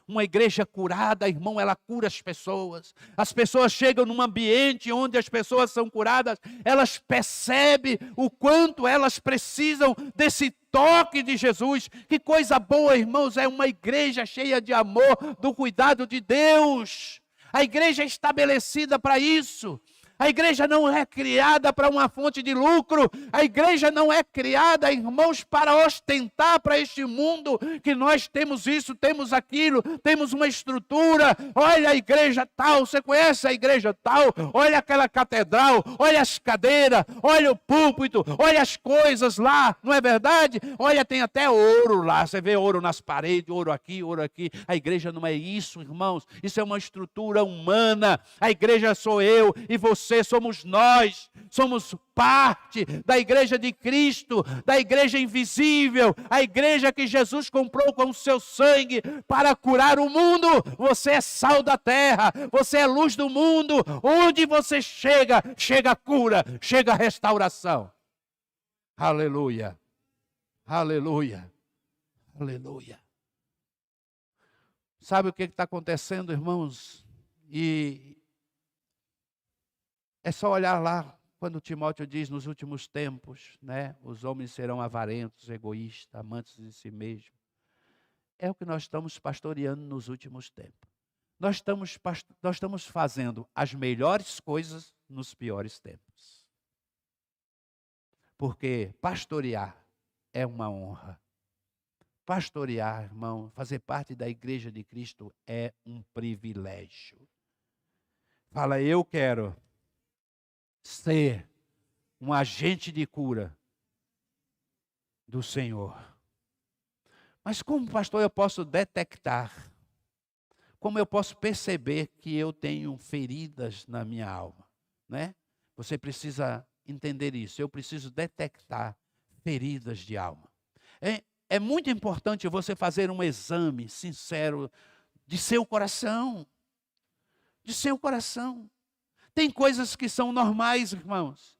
Uma igreja curada, irmão, ela cura as pessoas. As pessoas chegam num ambiente onde as pessoas são curadas, elas percebem o quanto elas precisam desse toque de Jesus. Que coisa boa, irmãos, é uma igreja cheia de amor, do cuidado de Deus. A igreja é estabelecida para isso. A igreja não é criada para uma fonte de lucro. A igreja não é criada, irmãos, para ostentar para este mundo que nós temos isso, temos aquilo, temos uma estrutura. Olha a igreja tal, você conhece a igreja tal? Olha aquela catedral, olha as cadeiras, olha o púlpito, olha as coisas lá, não é verdade? Olha, tem até ouro lá, você vê ouro nas paredes, ouro aqui, ouro aqui. A igreja não é isso, irmãos. Isso é uma estrutura humana. A igreja sou eu e você. Somos nós, somos parte da igreja de Cristo, da igreja invisível, a igreja que Jesus comprou com o seu sangue para curar o mundo. Você é sal da terra, você é luz do mundo. Onde você chega, chega cura, chega restauração. Aleluia. Aleluia. Aleluia. Sabe o que está acontecendo, irmãos? E é só olhar lá, quando Timóteo diz, nos últimos tempos, né? Os homens serão avarentos, egoístas, amantes de si mesmos. É o que nós estamos pastoreando nos últimos tempos. Nós estamos fazendo as melhores coisas nos piores tempos. Porque pastorear é uma honra. Pastorear, irmão, fazer parte da igreja de Cristo é um privilégio. Fala, eu quero ser um agente de cura do Senhor. Mas como pastor eu posso detectar? Como eu posso perceber que eu tenho feridas na minha alma? Né? Você precisa entender isso. Eu preciso detectar feridas de alma. É muito importante você fazer um exame sincero de seu coração. De seu coração. Tem coisas que são normais, irmãos.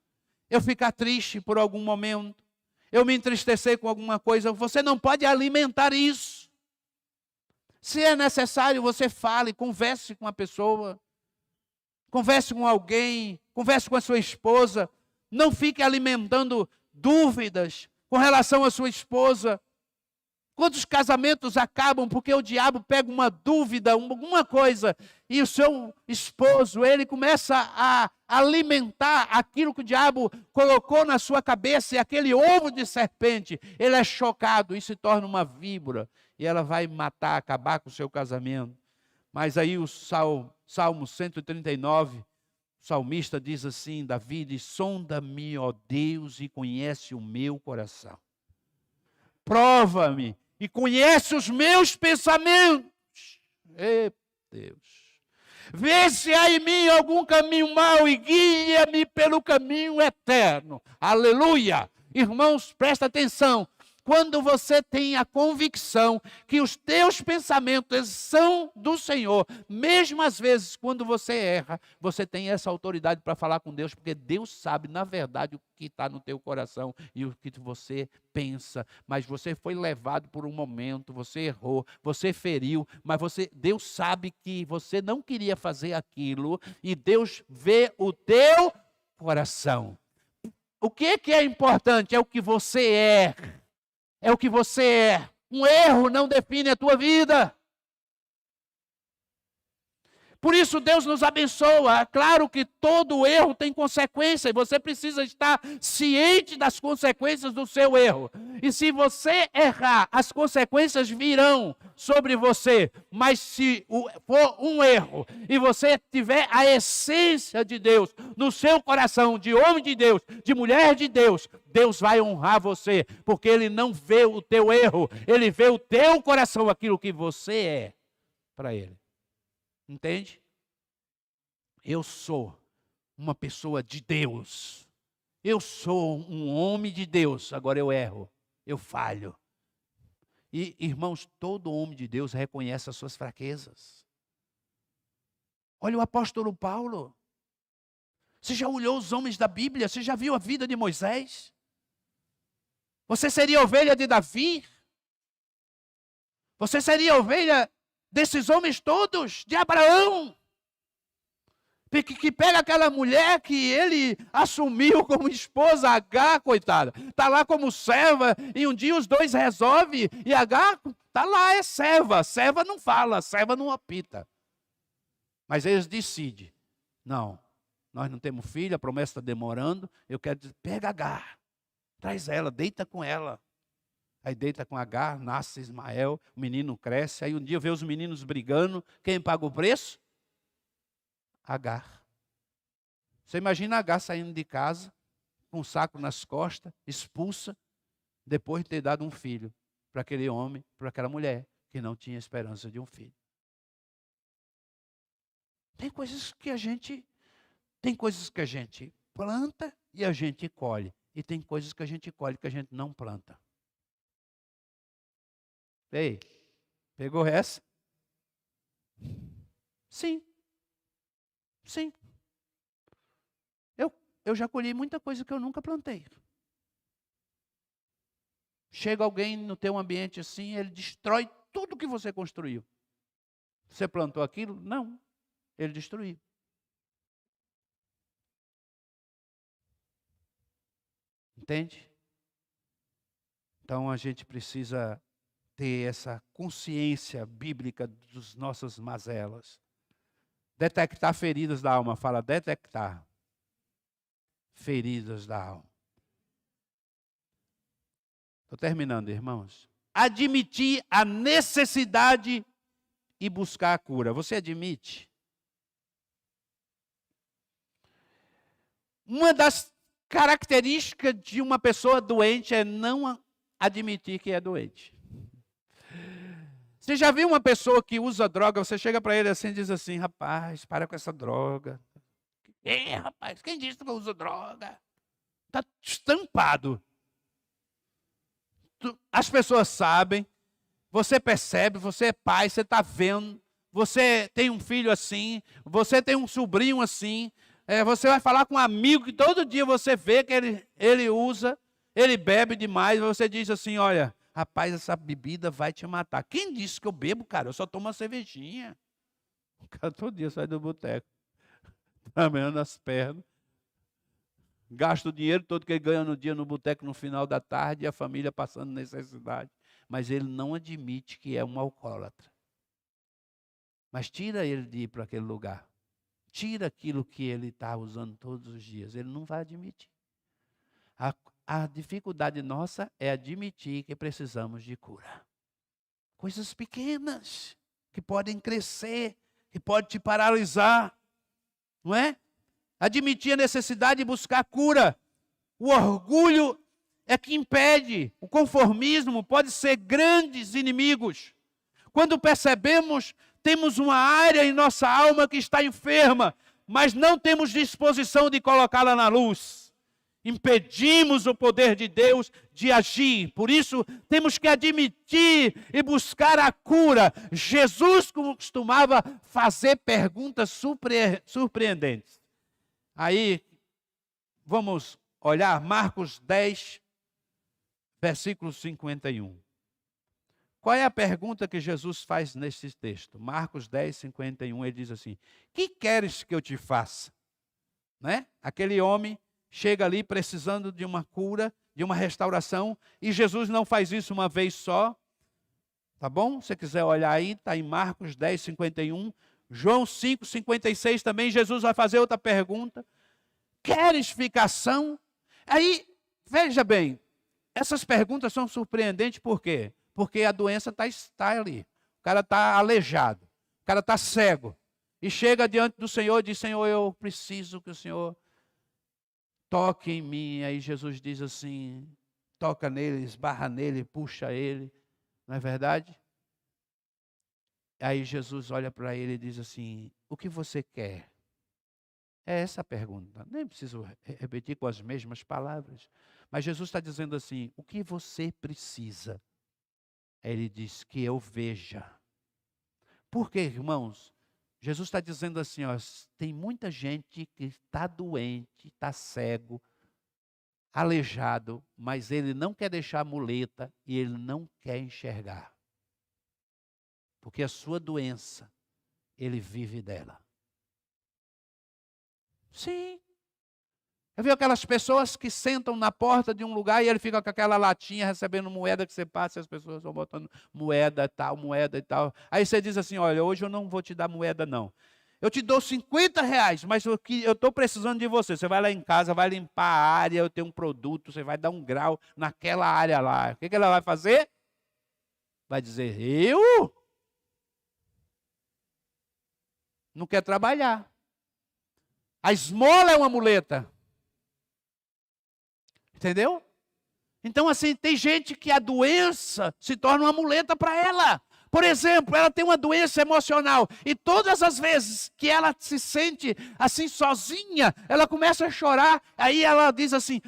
Eu ficar triste por algum momento. Eu me entristecer com alguma coisa. Você não pode alimentar isso. Se é necessário, você fale, converse com a pessoa. Converse com alguém. Converse com a sua esposa. Não fique alimentando dúvidas com relação à sua esposa. Quantos casamentos acabam porque o diabo pega uma dúvida, alguma coisa, e o seu esposo, ele começa a alimentar aquilo que o diabo colocou na sua cabeça, e aquele ovo de serpente, ele é chocado e se torna uma víbora, e ela vai matar, acabar com o seu casamento. Mas aí o Salmo 139, o salmista diz assim, Davi diz, sonda-me, ó Deus, e conhece o meu coração. Prova-me e conhece os meus pensamentos. Deus. Vê se há em mim algum caminho mau e guia-me pelo caminho eterno. Aleluia. Irmãos, presta atenção. Quando você tem a convicção que os teus pensamentos são do Senhor, mesmo às vezes quando você erra, você tem essa autoridade para falar com Deus, porque Deus sabe, na verdade, o que está no teu coração e o que você pensa. Mas você foi levado por um momento, você errou, você feriu, mas Deus sabe que você não queria fazer aquilo e Deus vê o teu coração. O que é importante? É o que você é. É o que você é. Um erro não define a tua vida. Por isso Deus nos abençoa. Claro que todo erro tem consequência e você precisa estar ciente das consequências do seu erro. E se você errar, as consequências virão sobre você. Mas se for um erro e você tiver a essência de Deus no seu coração, de homem de Deus, de mulher de Deus, Deus vai honrar você, porque Ele não vê o teu erro, Ele vê o teu coração, aquilo que você é para Ele. Entende? Eu sou uma pessoa de Deus. Eu sou um homem de Deus. Agora eu erro, eu falho. E, irmãos, todo homem de Deus reconhece as suas fraquezas. Olha o apóstolo Paulo. Você já olhou os homens da Bíblia? Você já viu a vida de Moisés? Você seria ovelha de Davi? Você seria ovelha desses homens todos? De Abraão? Que pega aquela mulher que ele assumiu como esposa, Agar, coitada. Está lá como serva, e um dia os dois resolvem, e Agar está lá, é serva. Serva não fala, serva não apita. Mas eles decidem, não, nós não temos filho, a promessa está demorando, eu quero dizer, pega Agar, traz ela, deita com ela. Aí deita com Agar, nasce Ismael, o menino cresce, aí um dia vê os meninos brigando, quem paga o preço? Agar. Você imagina Agar saindo de casa, com um saco nas costas, expulsa, depois de ter dado um filho para aquele homem, para aquela mulher, que não tinha esperança de um filho. Tem coisas que a gente planta e a gente colhe. E tem coisas que a gente colhe que a gente não planta. Ei, pegou essa? Sim. Sim. Eu já colhi muita coisa que eu nunca plantei. Chega alguém no teu ambiente assim, ele destrói tudo que você construiu. Você plantou aquilo? Não, ele destruiu. Entende? Então a gente precisa ter essa consciência bíblica dos nossas mazelas. Detectar feridas da alma. Fala, detectar feridas da alma. Estou terminando, irmãos. Admitir a necessidade e buscar a cura. Você admite? Uma das características de uma pessoa doente é não admitir que é doente. Você já viu uma pessoa que usa droga, você chega para ele assim e diz assim, rapaz, para com essa droga. Rapaz, quem disse que eu uso droga? Está estampado. As pessoas sabem, você percebe, você é pai, você está vendo, você tem um filho assim, você tem um sobrinho assim, você vai falar com um amigo que todo dia você vê que ele usa, ele bebe demais, você diz assim, olha, rapaz, essa bebida vai te matar. Quem disse que eu bebo, cara? Eu só tomo uma cervejinha. O cara todo dia sai do boteco, trabalhando as pernas, gasta o dinheiro todo que ele ganha no dia no boteco no final da tarde e a família passando necessidade. Mas ele não admite que é um alcoólatra. Mas tira ele de ir para aquele lugar. Tira aquilo que ele está usando todos os dias. Ele não vai admitir. A dificuldade nossa é admitir que precisamos de cura. Coisas pequenas que podem crescer, que podem te paralisar. Não é? Admitir a necessidade de buscar cura. O orgulho é que impede. O conformismo pode ser grandes inimigos. Quando percebemos, temos uma área em nossa alma que está enferma, mas não temos disposição de colocá-la na luz. Impedimos o poder de Deus de agir. Por isso, temos que admitir e buscar a cura. Jesus costumava fazer perguntas surpreendentes. Aí, vamos olhar Marcos 10, versículo 51. Qual é a pergunta que Jesus faz nesse texto? Marcos 10, 51, ele diz assim, que queres que eu te faça? Né? Aquele homem chega ali precisando de uma cura, de uma restauração, e Jesus não faz isso uma vez só. Tá bom? Se você quiser olhar aí, está em Marcos 10, 51. João 5, 56 também, Jesus vai fazer outra pergunta. Queres ficar são? Aí, veja bem, essas perguntas são surpreendentes por quê? Porque a doença está ali. O cara está aleijado, o cara está cego. E chega diante do Senhor e diz, Senhor, eu preciso que o Senhor toque em mim. Aí Jesus diz assim, toca nele, esbarra nele, puxa ele. Não é verdade? Aí Jesus olha para ele e diz assim, o que você quer? É essa a pergunta. Nem preciso repetir com as mesmas palavras. Mas Jesus está dizendo assim, o que você precisa? Aí ele diz, que eu veja. Por quê, irmãos? Jesus está dizendo assim, ó, tem muita gente que está doente, está cego, aleijado, mas ele não quer deixar a muleta e ele não quer enxergar. Porque a sua doença, ele vive dela. Sim. Eu vi aquelas pessoas que sentam na porta de um lugar e ele fica com aquela latinha recebendo moeda que você passa e as pessoas vão botando moeda e tal. Aí você diz assim, olha, hoje eu não vou te dar moeda não. Eu te dou R$50, mas eu estou precisando de você. Você vai lá em casa, vai limpar a área, eu tenho um produto, você vai dar um grau naquela área lá. O que ela vai fazer? Vai dizer, eu? Não quer trabalhar. A esmola é uma muleta. Entendeu? Então, assim, tem gente que a doença se torna uma muleta para ela. Por exemplo, ela tem uma doença emocional e todas as vezes que ela se sente assim sozinha, ela começa a chorar, aí ela diz assim,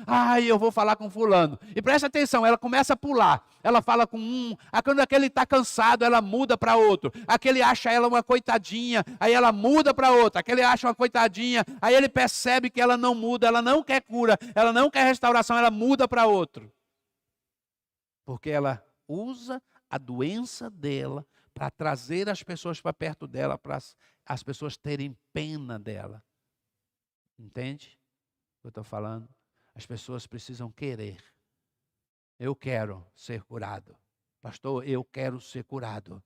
eu vou falar com fulano. E presta atenção, ela começa a pular. Ela fala com quando aquele está cansado, ela muda para outro. Aquele acha ela uma coitadinha, aí ela muda para outra. Aquele acha uma coitadinha, aí ele percebe que ela não muda, ela não quer cura, ela não quer restauração, ela muda para outro. Porque ela usa a doença dela para trazer as pessoas para perto dela, para as pessoas terem pena dela. Entende o que eu estou falando? As pessoas precisam querer. Eu quero ser curado. Pastor, eu quero ser curado.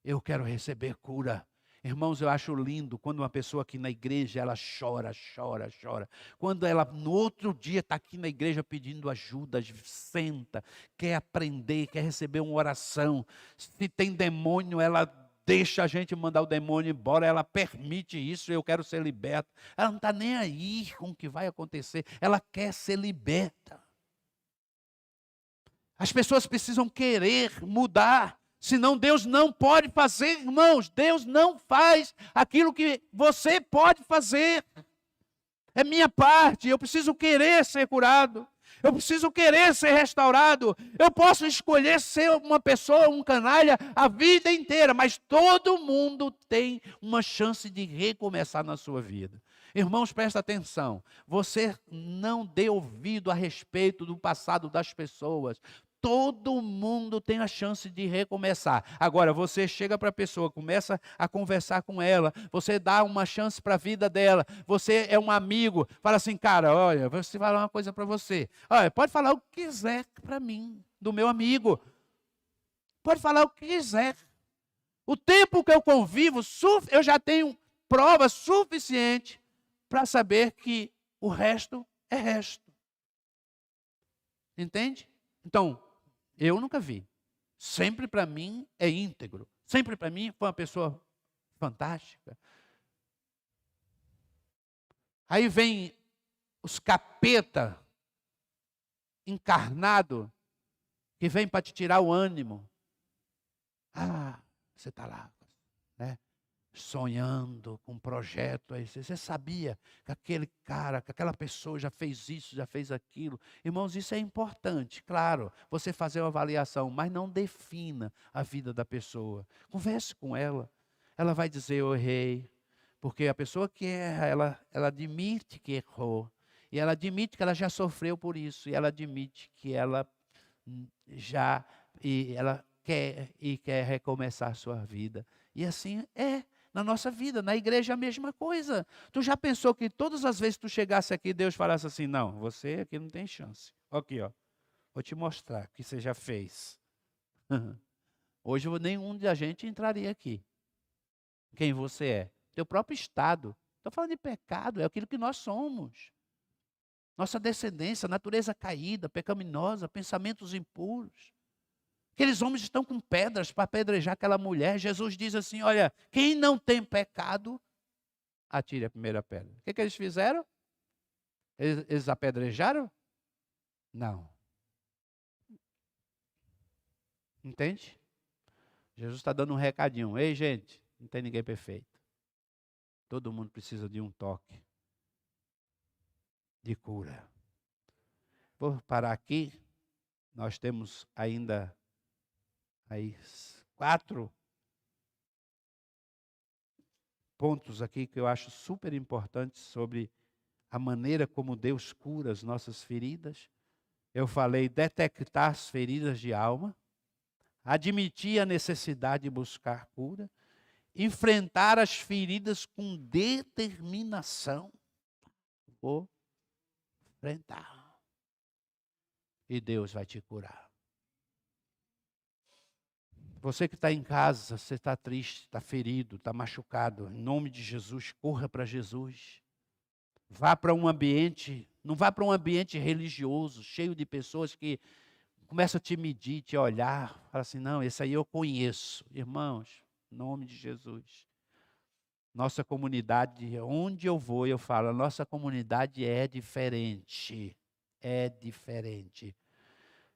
Eu quero receber cura. Irmãos, eu acho lindo quando uma pessoa aqui na igreja, ela chora, chora, chora. Quando ela no outro dia está aqui na igreja pedindo ajuda, senta, quer aprender, quer receber uma oração. Se tem demônio, ela deixa a gente mandar o demônio embora, ela permite isso, eu quero ser liberta. Ela não está nem aí com o que vai acontecer, ela quer ser liberta. As pessoas precisam querer mudar. Senão Deus não pode fazer, irmãos. Deus não faz aquilo que você pode fazer. É minha parte, eu preciso querer ser curado. Eu preciso querer ser restaurado. Eu posso escolher ser uma pessoa, um canalha, a vida inteira. Mas todo mundo tem uma chance de recomeçar na sua vida. Irmãos, presta atenção. Você não dê ouvido a respeito do passado das pessoas. Todo mundo tem a chance de recomeçar. Agora, você chega para a pessoa, começa a conversar com ela, você dá uma chance para a vida dela, você é um amigo, fala assim, cara, olha, vou falar uma coisa para você. Olha, pode falar o que quiser para mim, do meu amigo. Pode falar o que quiser. O tempo que eu convivo, eu já tenho prova suficiente para saber que o resto é resto. Entende? Então, eu nunca vi. Sempre para mim é íntegro. Sempre para mim foi uma pessoa fantástica. Aí vem os capeta encarnado que vem para te tirar o ânimo. Ah, você está lá, né? Sonhando com um projeto, aí você sabia que aquele cara, que aquela pessoa já fez isso, já fez aquilo. Irmãos, isso é importante, claro, você fazer uma avaliação, mas não defina a vida da pessoa. Converse com ela, ela vai dizer, eu errei, porque a pessoa que erra, ela admite que errou, e ela admite que ela já sofreu por isso, e ela admite que ela ela quer recomeçar a sua vida. E assim é. Na nossa vida, na igreja, a mesma coisa. Tu já pensou que todas as vezes que tu chegasse aqui, Deus falasse assim, não, você aqui não tem chance. Aqui, ó, vou te mostrar o que você já fez. Hoje nenhum da gente entraria aqui. Quem você é? Teu próprio estado. Estou falando de pecado, é aquilo que nós somos. Nossa descendência, natureza caída, pecaminosa, pensamentos impuros. Aqueles homens estão com pedras para apedrejar aquela mulher. Jesus diz assim, olha, quem não tem pecado, atire a primeira pedra. O que eles fizeram? Eles apedrejaram? Não. Entende? Jesus está dando um recadinho. Ei, gente, não tem ninguém perfeito. Todo mundo precisa de um toque de cura. Vou parar aqui. Nós temos ainda aí 4 pontos aqui que eu acho super importantes sobre a maneira como Deus cura as nossas feridas. Eu falei detectar as feridas de alma, admitir a necessidade de buscar cura, enfrentar as feridas com determinação. Vou enfrentar. E Deus vai te curar. Você que está em casa, você está triste, está ferido, está machucado, em nome de Jesus, corra para Jesus. Vá para um ambiente, não vá para um ambiente religioso, cheio de pessoas que começam a te medir, te olhar, fala assim, não, esse aí eu conheço. Irmãos, em nome de Jesus. Nossa comunidade, onde eu vou, eu falo, a nossa comunidade é diferente. É diferente.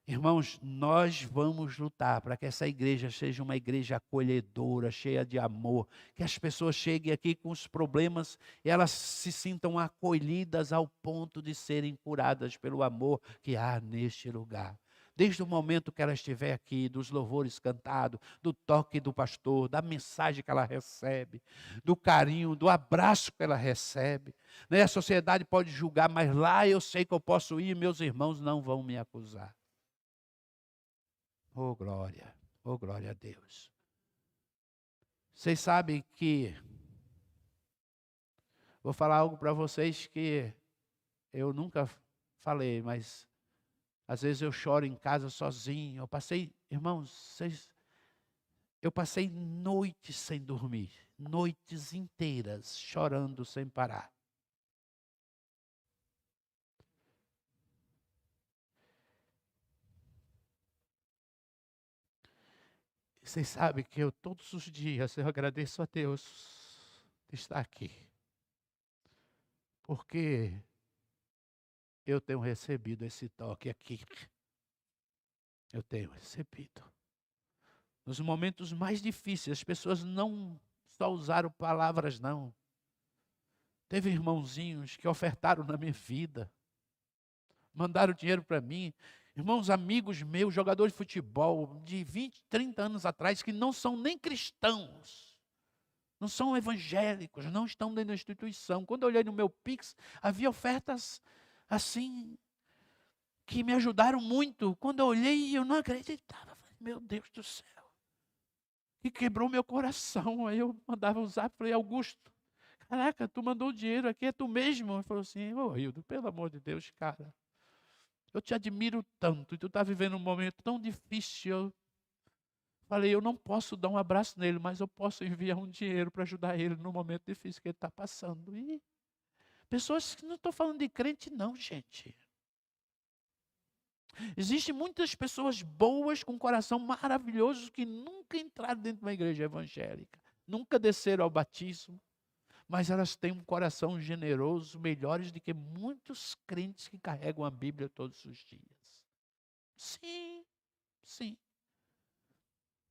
Irmãos, nós vamos lutar para que essa igreja seja uma igreja acolhedora, cheia de amor, que as pessoas cheguem aqui com os problemas e elas se sintam acolhidas ao ponto de serem curadas pelo amor que há neste lugar. Desde o momento que ela estiver aqui, dos louvores cantados, do toque do pastor, da mensagem que ela recebe, do carinho, do abraço que ela recebe. Né? A sociedade pode julgar, mas lá eu sei que eu posso ir e meus irmãos não vão me acusar. Oh, glória a Deus. Vocês sabem que, vou falar algo para vocês que eu nunca falei, mas às vezes eu choro em casa sozinho. Eu passei, irmãos, eu passei noites sem dormir, noites inteiras chorando sem parar. Vocês sabem que eu todos os dias eu agradeço a Deus de estar aqui. Porque eu tenho recebido esse toque aqui. Eu tenho recebido. Nos momentos mais difíceis, as pessoas não só usaram palavras, não. Teve irmãozinhos que ofertaram na minha vida. Mandaram dinheiro para mim. Irmãos, amigos meus, jogadores de futebol de 20, 30 anos atrás, que não são nem cristãos, não são evangélicos, não estão dentro da instituição. Quando eu olhei no meu Pix, havia ofertas assim, que me ajudaram muito. Quando eu olhei, eu não acreditava. Falei, meu Deus do céu. E quebrou meu coração. Aí eu mandava um zap, falei, Augusto, caraca, tu mandou o dinheiro aqui, é tu mesmo? Ele falou assim, ô Hildo, pelo amor de Deus, cara. Eu te admiro tanto, e tu está vivendo um momento tão difícil. Eu falei, eu não posso dar um abraço nele, mas eu posso enviar um dinheiro para ajudar ele no momento difícil que ele está passando. E pessoas que não estou falando de crente não, gente. Existem muitas pessoas boas, com coração maravilhoso, que nunca entraram dentro de uma igreja evangélica, nunca desceram ao batismo, mas elas têm um coração generoso, melhores do que muitos crentes que carregam a Bíblia todos os dias. Sim, sim.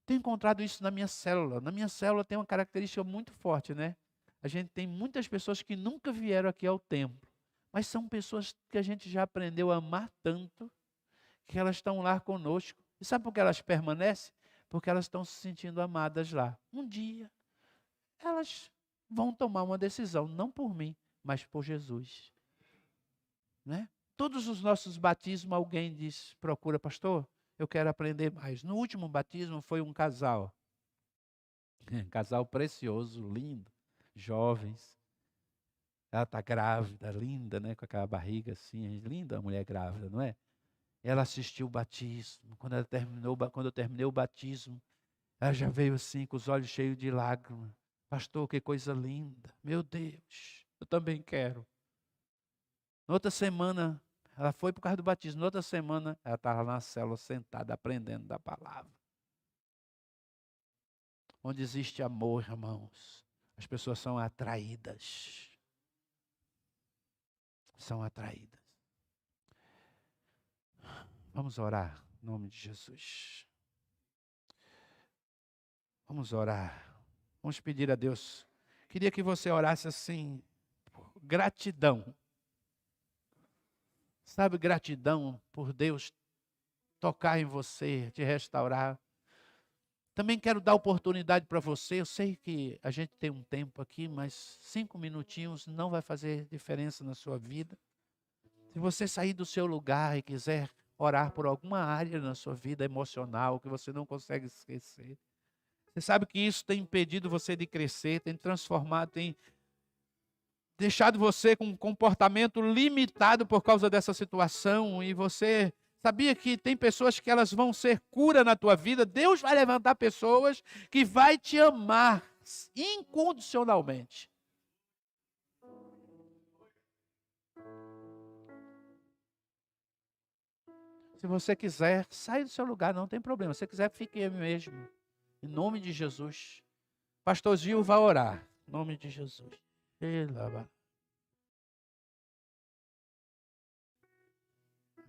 Tenho encontrado isso na minha célula. Na minha célula tem uma característica muito forte, né? A gente tem muitas pessoas que nunca vieram aqui ao templo, mas são pessoas que a gente já aprendeu a amar tanto, que elas estão lá conosco. E sabe por que elas permanecem? Porque elas estão se sentindo amadas lá. Um dia, elas vão tomar uma decisão, não por mim, mas por Jesus. Né? Todos os nossos batismos, alguém diz, procura, pastor, eu quero aprender mais. No último batismo foi um casal. Um casal precioso, lindo, jovens. Ela está grávida, linda, né? Com aquela barriga assim, linda a mulher grávida, não é? Ela assistiu o batismo. Quando eu terminei o batismo, ela já veio assim, com os olhos cheios de lágrimas. Pastor, que coisa linda. Meu Deus, eu também quero. Na outra semana, ela foi por causa do batismo. Na outra semana, ela estava na célula sentada, aprendendo da palavra. Onde existe amor, irmãos, as pessoas são atraídas. São atraídas. Vamos orar em nome de Jesus. Vamos orar. Vamos pedir a Deus. Queria que você orasse assim, gratidão. Sabe, gratidão por Deus tocar em você, te restaurar. Também quero dar oportunidade para você. Eu sei que a gente tem um tempo aqui, mas 5 minutinhos não vai fazer diferença na sua vida. Se você sair do seu lugar e quiser orar por alguma área na sua vida emocional que você não consegue esquecer, você sabe que isso tem impedido você de crescer, tem transformado, tem deixado você com um comportamento limitado por causa dessa situação, e você sabia que tem pessoas que elas vão ser cura na tua vida. Deus vai levantar pessoas que vai te amar incondicionalmente. Se você quiser, sai do seu lugar, não tem problema. Se você quiser, fique aí mesmo. Em nome de Jesus. Pastor Gil vai orar. Em nome de Jesus.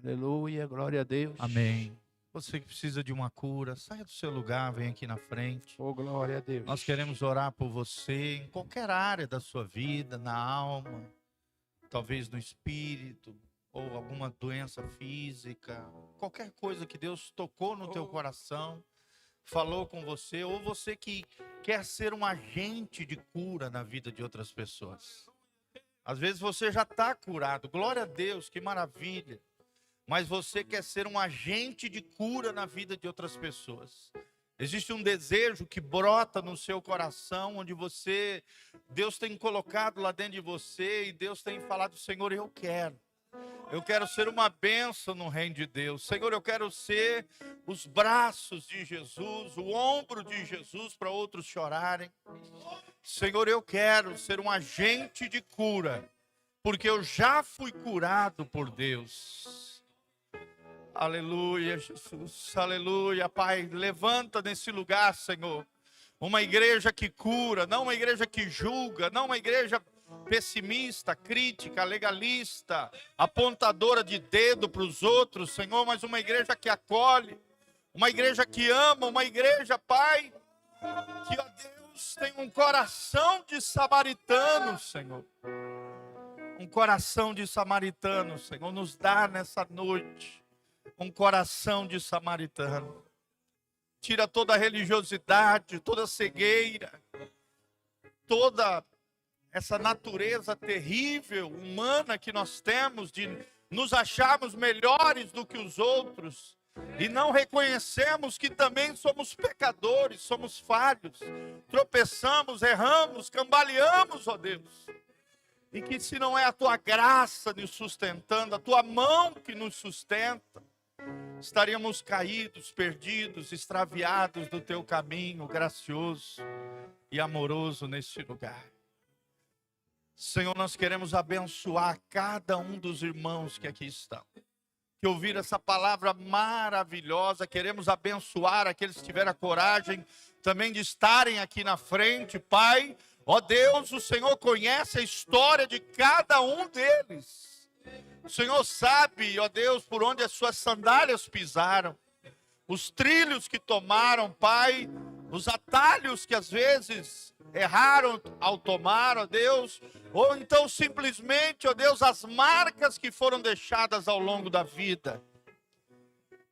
Aleluia, glória a Deus. Amém. Você que precisa de uma cura, saia do seu lugar, vem aqui na frente. Oh, glória a Deus. Nós queremos orar por você em qualquer área da sua vida, na alma, talvez no espírito, ou alguma doença física, qualquer coisa que Deus tocou no teu coração, falou com você, ou você que quer ser um agente de cura na vida de outras pessoas. Às vezes você já está curado, glória a Deus, que maravilha. mas você quer ser um agente de cura na vida de outras pessoas. Existe um desejo que brota no seu coração, onde Deus tem colocado lá dentro de você, e Deus tem falado: Senhor, eu quero ser uma bênção no reino de Deus. Senhor, eu quero ser os braços de Jesus, o ombro de Jesus para outros chorarem. Senhor, eu quero ser um agente de cura, porque eu já fui curado por Deus. Aleluia, Jesus, aleluia. Pai, levanta nesse lugar, Senhor, uma igreja que cura, não uma igreja que julga, não uma igreja pessimista, crítica, legalista, apontadora de dedo para os outros, Senhor, mas uma igreja que acolhe, uma igreja que ama, uma igreja, Pai, que, ó Deus, tem um coração de samaritano, Senhor. Um coração de samaritano, Senhor, nos dá nessa noite um coração de samaritano. Tira toda a religiosidade, toda a cegueira, toda essa natureza terrível, humana que nós temos de nos acharmos melhores do que os outros e não reconhecemos que também somos pecadores, somos falhos, tropeçamos, erramos, cambaleamos, ó Deus. E que se não é a tua graça nos sustentando, a tua mão que nos sustenta, estaríamos caídos, perdidos, extraviados do teu caminho gracioso e amoroso neste lugar. Senhor, nós queremos abençoar cada um dos irmãos que aqui estão, que ouviram essa palavra maravilhosa. Queremos abençoar aqueles que tiveram a coragem também de estarem aqui na frente, Pai. Ó Deus, o Senhor conhece a história de cada um deles. O Senhor sabe, ó Deus, por onde as suas sandálias pisaram, os trilhos que tomaram, Pai, os atalhos que às vezes erraram ao tomar, ó Deus, ou então simplesmente, ó Deus, as marcas que foram deixadas ao longo da vida.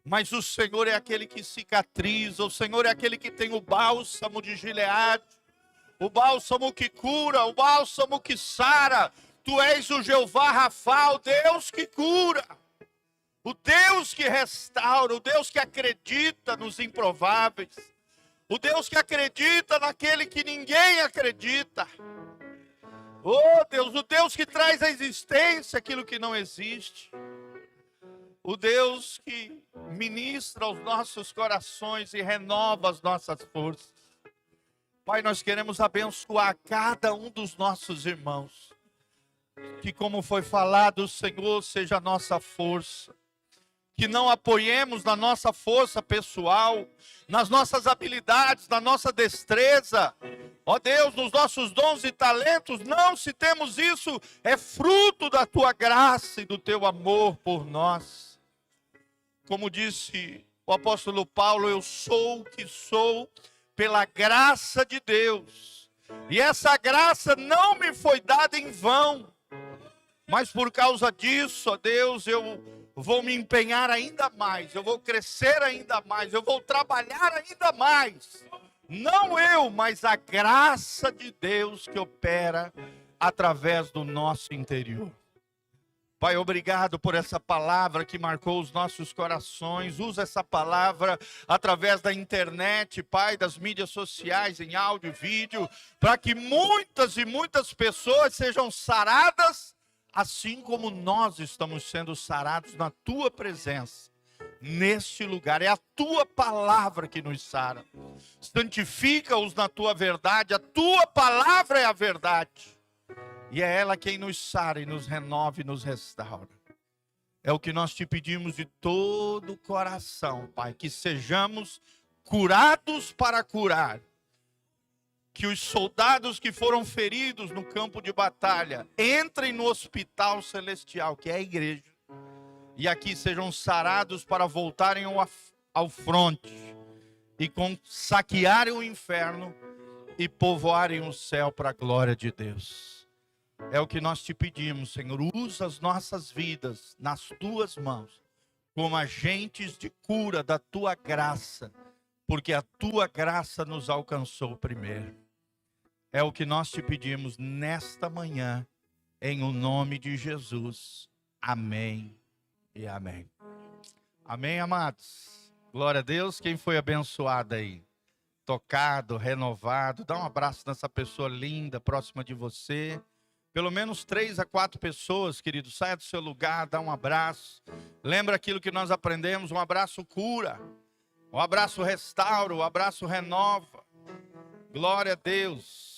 Mas o Senhor é aquele que cicatriza, o Senhor é aquele que tem o bálsamo de Gileade, o bálsamo que cura, o bálsamo que sara. Tu és o Jeová Rafa, o Deus que cura, o Deus que restaura, o Deus que acredita nos improváveis, o Deus que acredita naquele que ninguém acredita. Oh Deus, o Deus que traz à existência aquilo que não existe. O Deus que ministra aos nossos corações e renova as nossas forças. Pai, nós queremos abençoar cada um dos nossos irmãos. Que, como foi falado, o Senhor seja a nossa força. Que não apoiemos na nossa força pessoal, nas nossas habilidades, na nossa destreza. Ó Deus, nos nossos dons e talentos. Não, se temos isso, é fruto da tua graça e do teu amor por nós. Como disse o apóstolo Paulo, eu sou o que sou pela graça de Deus. E essa graça não me foi dada em vão. Mas por causa disso, ó Deus, eu vou me empenhar ainda mais, eu vou crescer ainda mais, eu vou trabalhar ainda mais. Não eu, mas a graça de Deus que opera através do nosso interior. Pai, obrigado por essa palavra que marcou os nossos corações. Usa essa palavra através da internet, Pai, das mídias sociais, em áudio e vídeo, para que muitas e muitas pessoas sejam saradas, assim como nós estamos sendo sarados na tua presença, neste lugar. É a tua palavra que nos sara. Santifica-os na tua verdade. A tua palavra é a verdade. E é ela quem nos sara e nos renova e nos restaura. É o que nós te pedimos de todo o coração, Pai. Que sejamos curados para curar. Que os soldados que foram feridos no campo de batalha entrem no hospital celestial, que é a igreja, e aqui sejam sarados para voltarem ao fronte e saquearem o inferno e povoarem o céu para a glória de Deus. É o que nós te pedimos, Senhor. Usa as nossas vidas nas tuas mãos como agentes de cura da tua graça, porque a tua graça nos alcançou primeiro. É o que nós te pedimos nesta manhã, em o nome de Jesus. Amém e amém. Amém, amados? Glória a Deus. Quem foi abençoado aí? Tocado, renovado. Dá um abraço nessa pessoa linda, próxima de você. Pelo menos 3 a 4 pessoas, querido. Saia do seu lugar, dá um abraço. Lembra aquilo que nós aprendemos? Um abraço cura. Um abraço restaura. Um abraço renova. Glória a Deus.